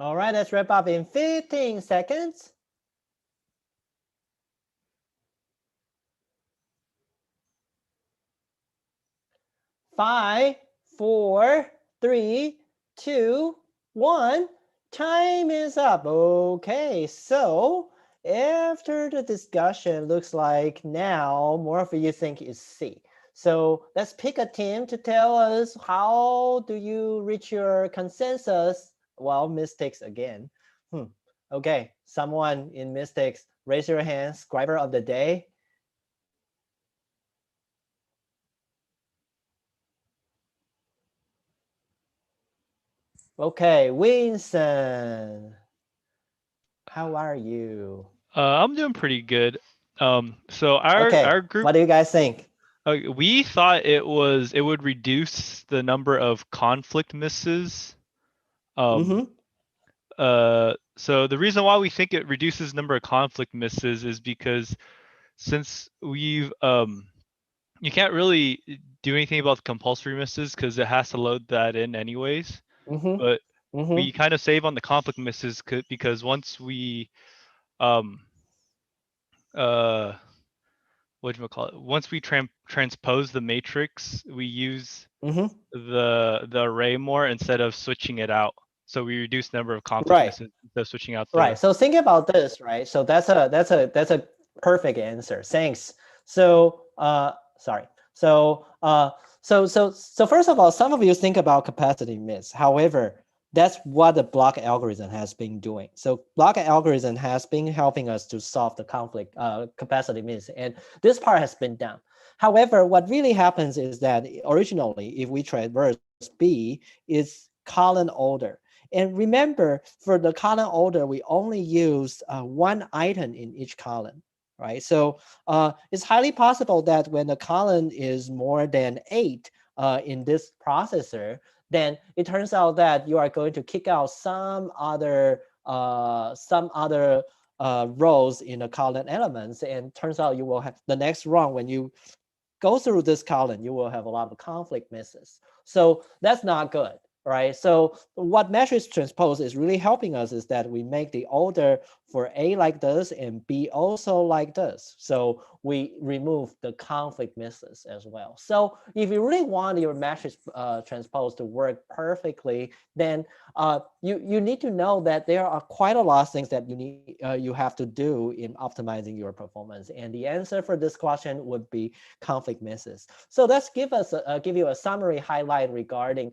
All right, let's wrap up in 15 seconds. 5, 4, 3, 2, 1. Time is up. Okay, so after the discussion, looks like now more of you think is C. So let's pick a team to tell us how do you reach your consensus. Well, mistakes again. Okay, someone in mistakes, raise your hand, scriber of the day. Okay, Winston, how are you?
I'm doing pretty good. So
Okay,
our group,
what do you guys think?
we thought it would reduce the number of conflict misses. So the reason why we think it reduces number of conflict misses is because since we've you can't really do anything about the compulsory misses because it has to load that in anyways. But we kind of save on the conflict misses because once we once we transpose the matrix, we use the array more instead of switching it out. So we reduce number of conflict misses instead of switching out the
Right. So think about this, right? So that's a perfect answer. Thanks. So sorry. So so first of all, some of you think about capacity miss. However, that's what the block algorithm has been doing. So block algorithm has been helping us to solve the conflict capacity miss, and this part has been done. However, what really happens is that originally, if we traverse B, is column order. And remember, for the column order, we only use one item in each column, right? So it's highly possible that when the column is more than 8 in this processor, then it turns out that you are going to kick out some other rows in the column elements, and turns out you will have the next run when you go through this column, you will have a lot of conflict misses. So that's not good, right? So what matrix transpose is really helping us is that we make the order for A like this and B also like this. So we remove the conflict misses as well. So if you really want your matrix transpose to work perfectly, then you need to know that there are quite a lot of things that you have to do in optimizing your performance. And the answer for this question would be conflict misses. So let's give you a summary highlight regarding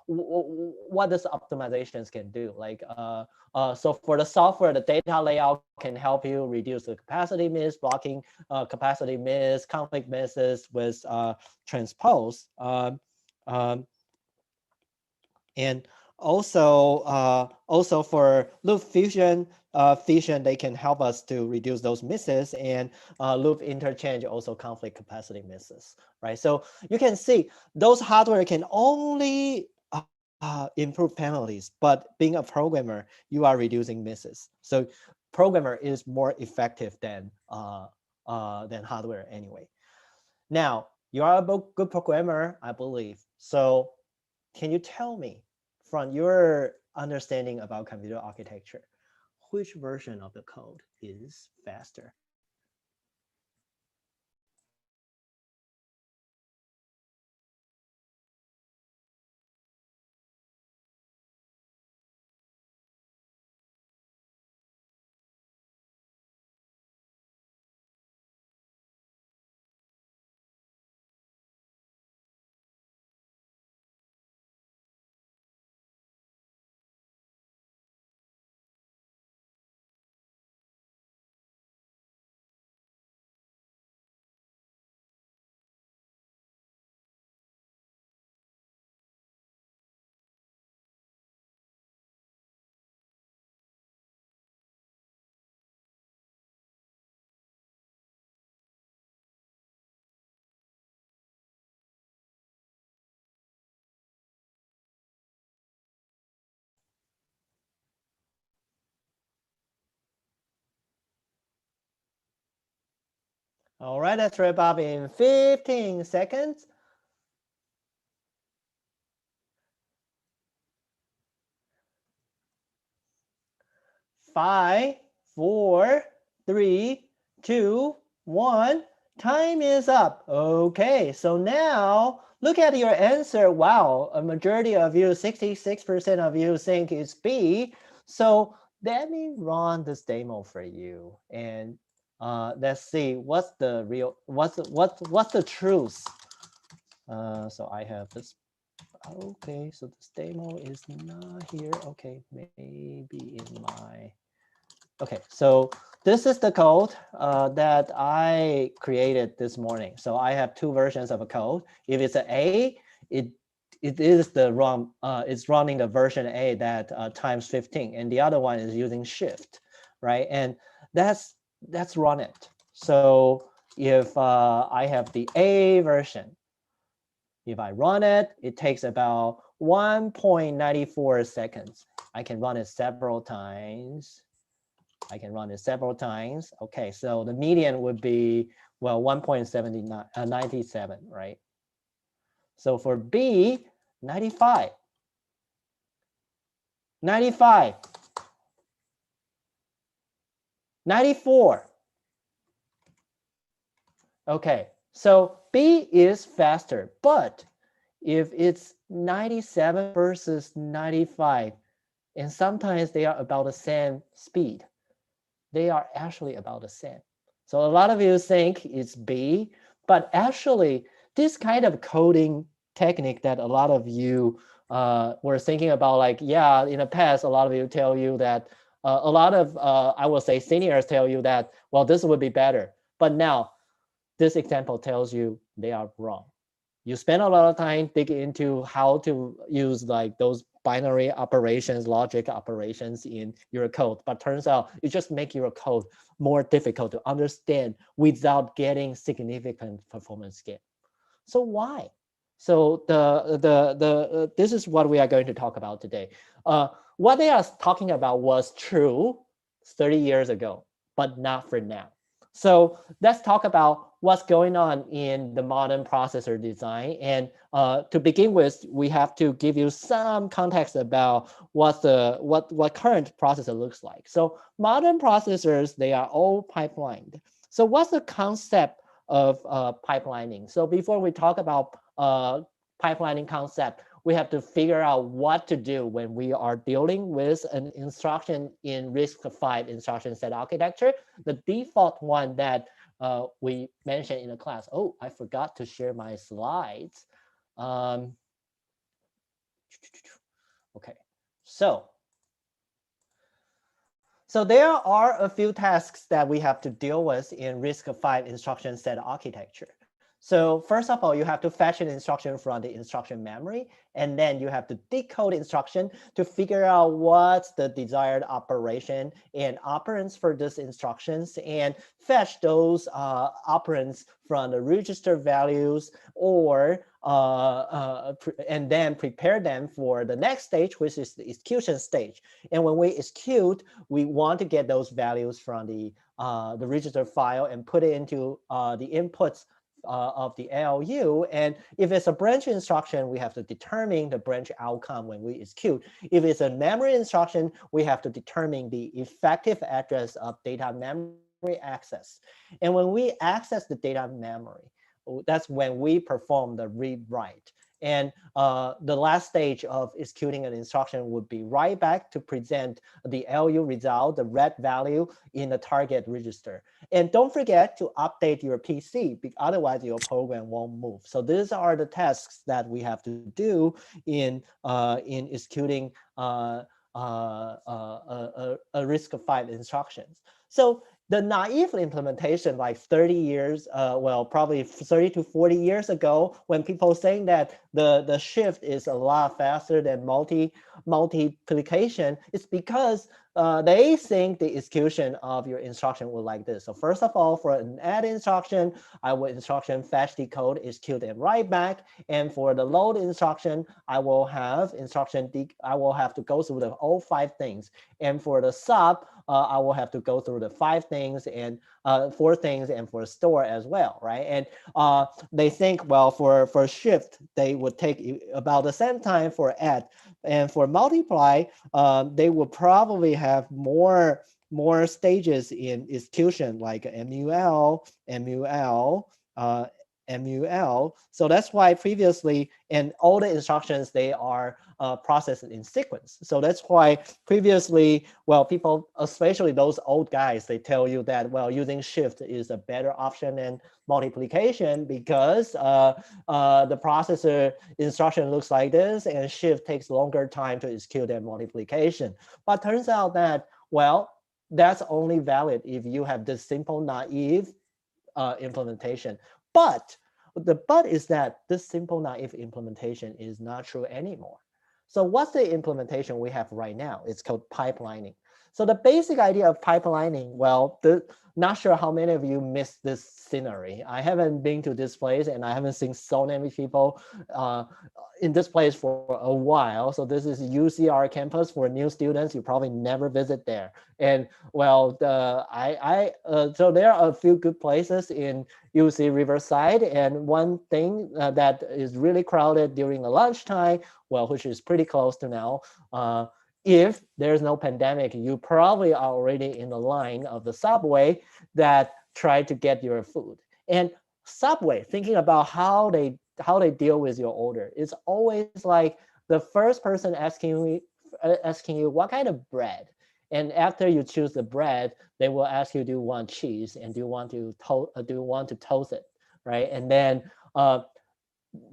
what this optimizations can do. Like so for the software, the data layout can help you reduce the capacity miss, blocking capacity miss, conflict misses with transpose. And also for loop fusion, they can help us to reduce those misses, and loop interchange also conflict capacity misses, right? So you can see those hardware can only improve penalties, but being a programmer, you are reducing misses. So programmer is more effective than hardware anyway. Now, you are a good programmer, I believe. So can you tell me, from your understanding about computer architecture, which version of the code is faster? All right, let's wrap up in 15 seconds. 5, 4, 3, 2, 1. Time is up. Okay, so now look at your answer. Wow, a majority of you, 66% of you think it's B. So let me run this demo for you, and let's see what's the real, what's the truth. So I have this. Okay, so this demo is not here. Okay, maybe in my. Okay, so this is the code that I created this morning. So I have two versions of a code. If it's an A, it is the wrong. It's running the version A that times 15, and the other one is using shift, right? And that's run it. So if I have the A version, if I run it, it takes about 1.94 seconds. I can run it several times. Okay, so the median would be, well, 1.97, right? So for B, 95. 94. Okay, so B is faster, but if it's 97 versus 95, and sometimes they are about the same speed, they are actually about the same. So a lot of you think it's B, but actually this kind of coding technique that a lot of you were thinking about, like, yeah, in the past, a lot of you tell you that, a lot of, I will say seniors tell you that, well, this would be better. But now this example tells you they are wrong. You spend a lot of time digging into how to use like those binary operations, logic operations in your code, but turns out it just makes your code more difficult to understand without getting significant performance gain. So why? So this is what we are going to talk about today. What they are talking about was true 30 years ago, but not for now. So let's talk about what's going on in the modern processor design. And to begin with, we have to give you some context about what current processor looks like. So modern processors, they are all pipelined. So what's the concept of pipelining? So before we talk about pipelining concept, we have to figure out what to do when we are dealing with an instruction in RISC-V instruction set architecture. The default one that we mentioned in the class. Oh, I forgot to share my slides. Okay, so there are a few tasks that we have to deal with in RISC-V instruction set architecture. So first of all, you have to fetch an instruction from the instruction memory, and then you have to decode instruction to figure out what's the desired operation and operands for these instructions, and fetch those operands from the register values, or and then prepare them for the next stage, which is the execution stage. And when we execute, we want to get those values from the register file and put it into the inputs of the ALU. And if it's a branch instruction, we have to determine the branch outcome when we execute. If it's a memory instruction, we have to determine the effective address of data memory access. And when we access the data memory, that's when we perform the read-write. And the last stage of executing an instruction would be write back to present the LU result, the red value, in the target register. And don't forget to update your PC, otherwise your program won't move. So these are the tasks that we have to do in executing a RISC-V instructions. So the naive implementation, like 30 years, well, probably 30 to 40 years ago, when people saying that the shift is a lot faster than multiplication, it's because they think the execution of your instruction will like this. So first of all, for an add instruction, I will instruction fetch, decode, execute, and write back. And for the load instruction, I will have instruction I will have to go through all 5 things. And for the sub, I will have to go through the 5 things and 4 things and for store as well, right? And they think, well, for shift, they would take about the same time for add. And for multiply, they would probably have more stages in execution, like MUL, MUL. So that's why previously, and all the instructions, they are processed in sequence. So that's why previously, well, people, especially those old guys, they tell you that, well, using shift is a better option than multiplication because the processor instruction looks like this, and shift takes longer time to execute than multiplication. But turns out that, well, that's only valid if you have this simple naive implementation. But the but is that this simple naive implementation is not true anymore. So what's the implementation we have right now? It's called pipelining. So the basic idea of pipelining, well, not sure how many of you missed this scenery. I haven't been to this place and I haven't seen so many people in this place for a while. So this is UCR campus for new students. You probably never visit there. And well, so there are a few good places in UC Riverside. And one thing that is really crowded during the lunchtime, well, which is pretty close to now, if there's no pandemic, you probably are already in the line of the subway that try to get your food. And subway, thinking about how they deal with your order, it's always like the first person asking you what kind of bread. And after you choose the bread, they will ask you, do you want cheese? And do you want to toast it, right? And then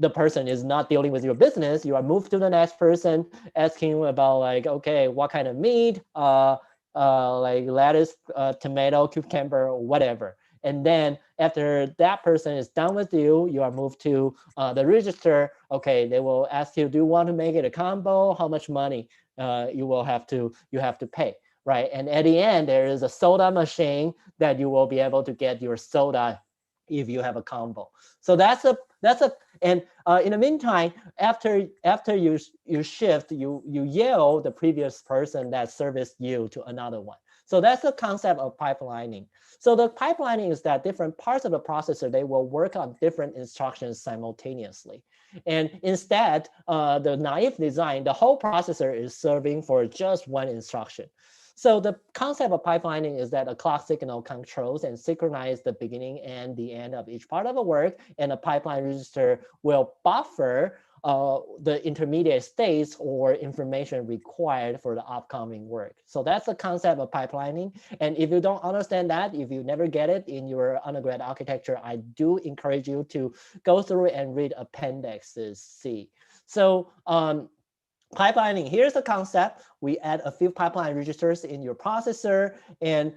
the person is not dealing with your business. You are moved to the next person, asking you about like, okay, what kind of meat, like lettuce, tomato, cucumber, or whatever. And then after that person is done with you, you are moved to the register. Okay, they will ask you, do you want to make it a combo? How much money you have to pay, right? And at the end, there is a soda machine that you will be able to get your soda if you have a combo. So and in the meantime, after you shift, you yell the previous person that serviced you to another one. So that's the concept of pipelining. So the pipelining is that different parts of the processor, they will work on different instructions simultaneously. And instead, the naive design, the whole processor is serving for just one instruction. So the concept of pipelining is that a clock signal controls and synchronizes the beginning and the end of each part of the work, and a pipeline register will buffer the intermediate states or information required for the upcoming work. So that's the concept of pipelining. And if you don't understand that, if you never get it in your undergrad architecture, I do encourage you to go through and read Appendixes C. So pipelining, here's the concept. We add a few pipeline registers in your processor, and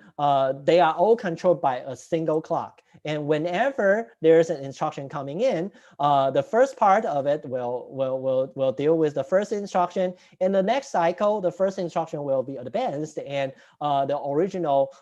they are all controlled by a single clock. And whenever there's an instruction coming in, the first part of it will deal with the first instruction. In the next cycle, the first instruction will be advanced, and the original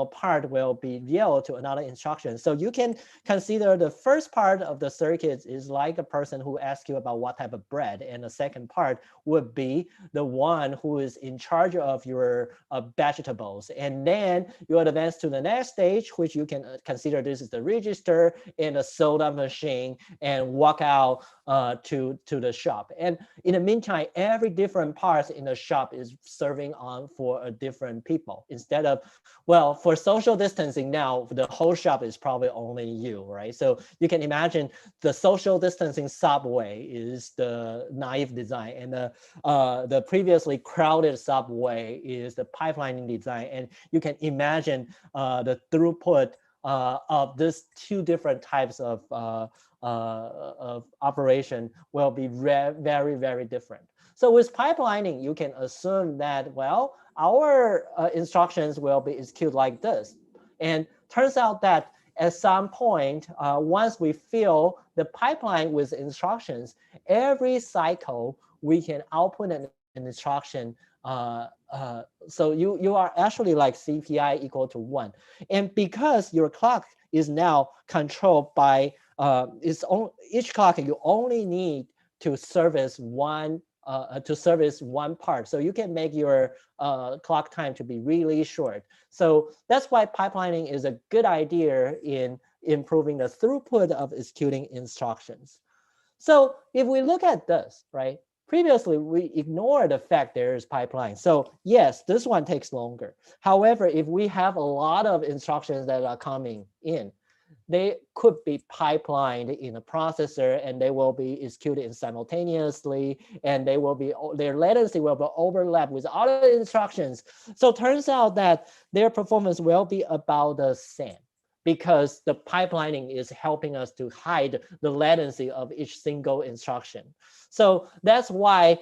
part will be yelled to another instruction. So you can consider the first part of the circuit is like a person who asks you about what type of bread, and the second part would be the one who is in charge of your vegetables. And then you advance to the next stage, which you can consider this is the register and the soda machine, and walk out to the shop. And in the meantime, every different parts in the shop is serving on for a different people. Instead of, well, for social distancing now, the whole shop is probably only you, right? So you can imagine the social distancing subway is the naive design, and the previously crowded subway is the pipelining design. And you can imagine the throughput of these two different types of operation will be very, very different. So with pipelining, you can assume that, well, our instructions will be executed like this. And turns out that at some point, once we fill the pipeline with instructions, every cycle we can output an instruction. So you are actually like CPI equal to 1. And because your clock is now controlled by each clock, you only need to service one to service one part. So you can make your clock time to be really short. So that's why pipelining is a good idea in improving the throughput of executing instructions. So if we look at this, right? Previously, we ignored the fact there is pipeline. So yes, this one takes longer. However, if we have a lot of instructions that are coming in, they could be pipelined in a processor and they will be executed simultaneously, and they will be, their latency will be overlapped with other instructions. So it turns out that their performance will be about the same, because the pipelining is helping us to hide the latency of each single instruction. So that's why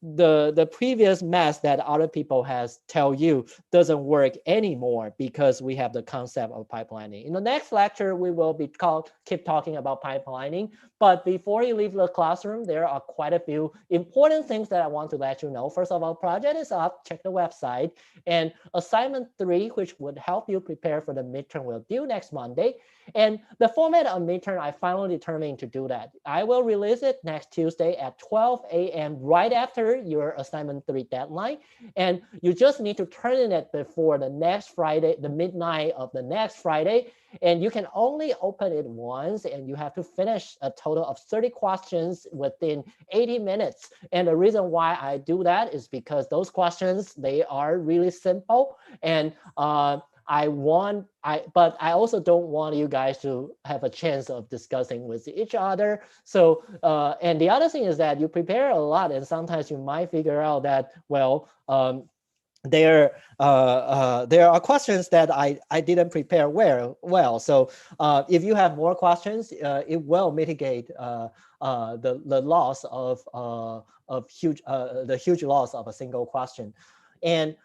the previous math that other people has tell you doesn't work anymore, because we have the concept of pipelining. In the next lecture, we will be keep talking about pipelining. But before you leave the classroom, there are quite a few important things that I want to let you know. First of all, project is up, check the website. And assignment 3, which would help you prepare for the midterm, will due next Monday. And the format of midterm, I finally determined to do that. I will release it next Tuesday at 12 a.m. right after your assignment 3 deadline. And you just need to turn in it before the next Friday, the midnight of the next Friday. And you can only open it once, and you have to finish a total of 30 questions within 80 minutes. And the reason why I do that is because those questions, they are really simple. And but I also don't want you guys to have a chance of discussing with each other. So, and the other thing is that you prepare a lot, and sometimes you might figure out that, well, there are questions that I didn't prepare well. So if you have more questions, it will mitigate the loss of the huge loss of a single question. And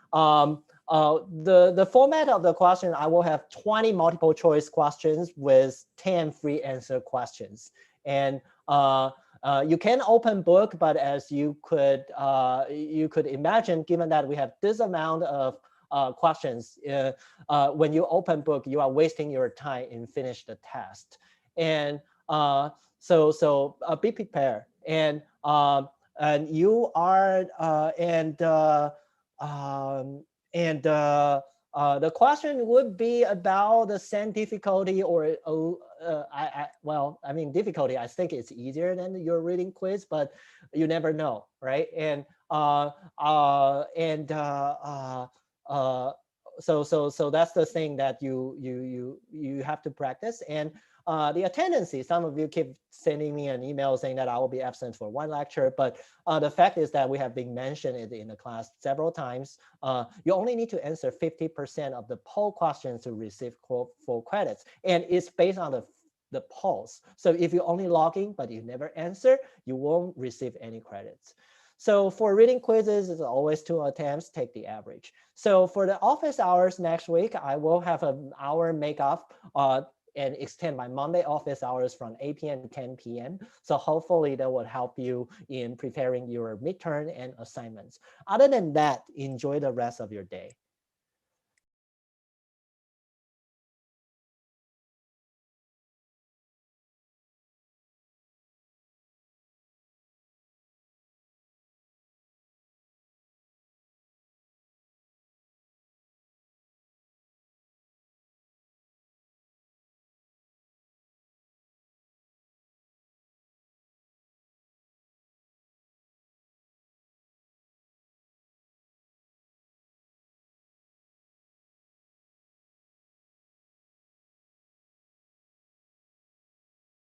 the format of the question, I will have 20 multiple choice questions with 10 free answer questions. And you can open book, but as you could imagine, given that we have this amount of questions, when you open book, you are wasting your time and finish the test. And so be prepared. And you are the question would be about the same difficulty, or I mean difficulty. I think it's easier than your reading quiz, but you never know, right? And so that's the thing that you have to practice. And the attendance, some of you keep sending me an email saying that I will be absent for one lecture, but the fact is that we have been mentioned it in the class several times. You only need to answer 50% of the poll questions to receive full credits, and it's based on the polls. So if you only log in but you never answer, you won't receive any credits. So for reading quizzes, it's always 2 attempts, take the average. So for the office hours next week, I will have an hour makeup and extend my Monday office hours from 8 p.m. to 10 p.m. So hopefully that will help you in preparing your midterm and assignments. Other than that, enjoy the rest of your day.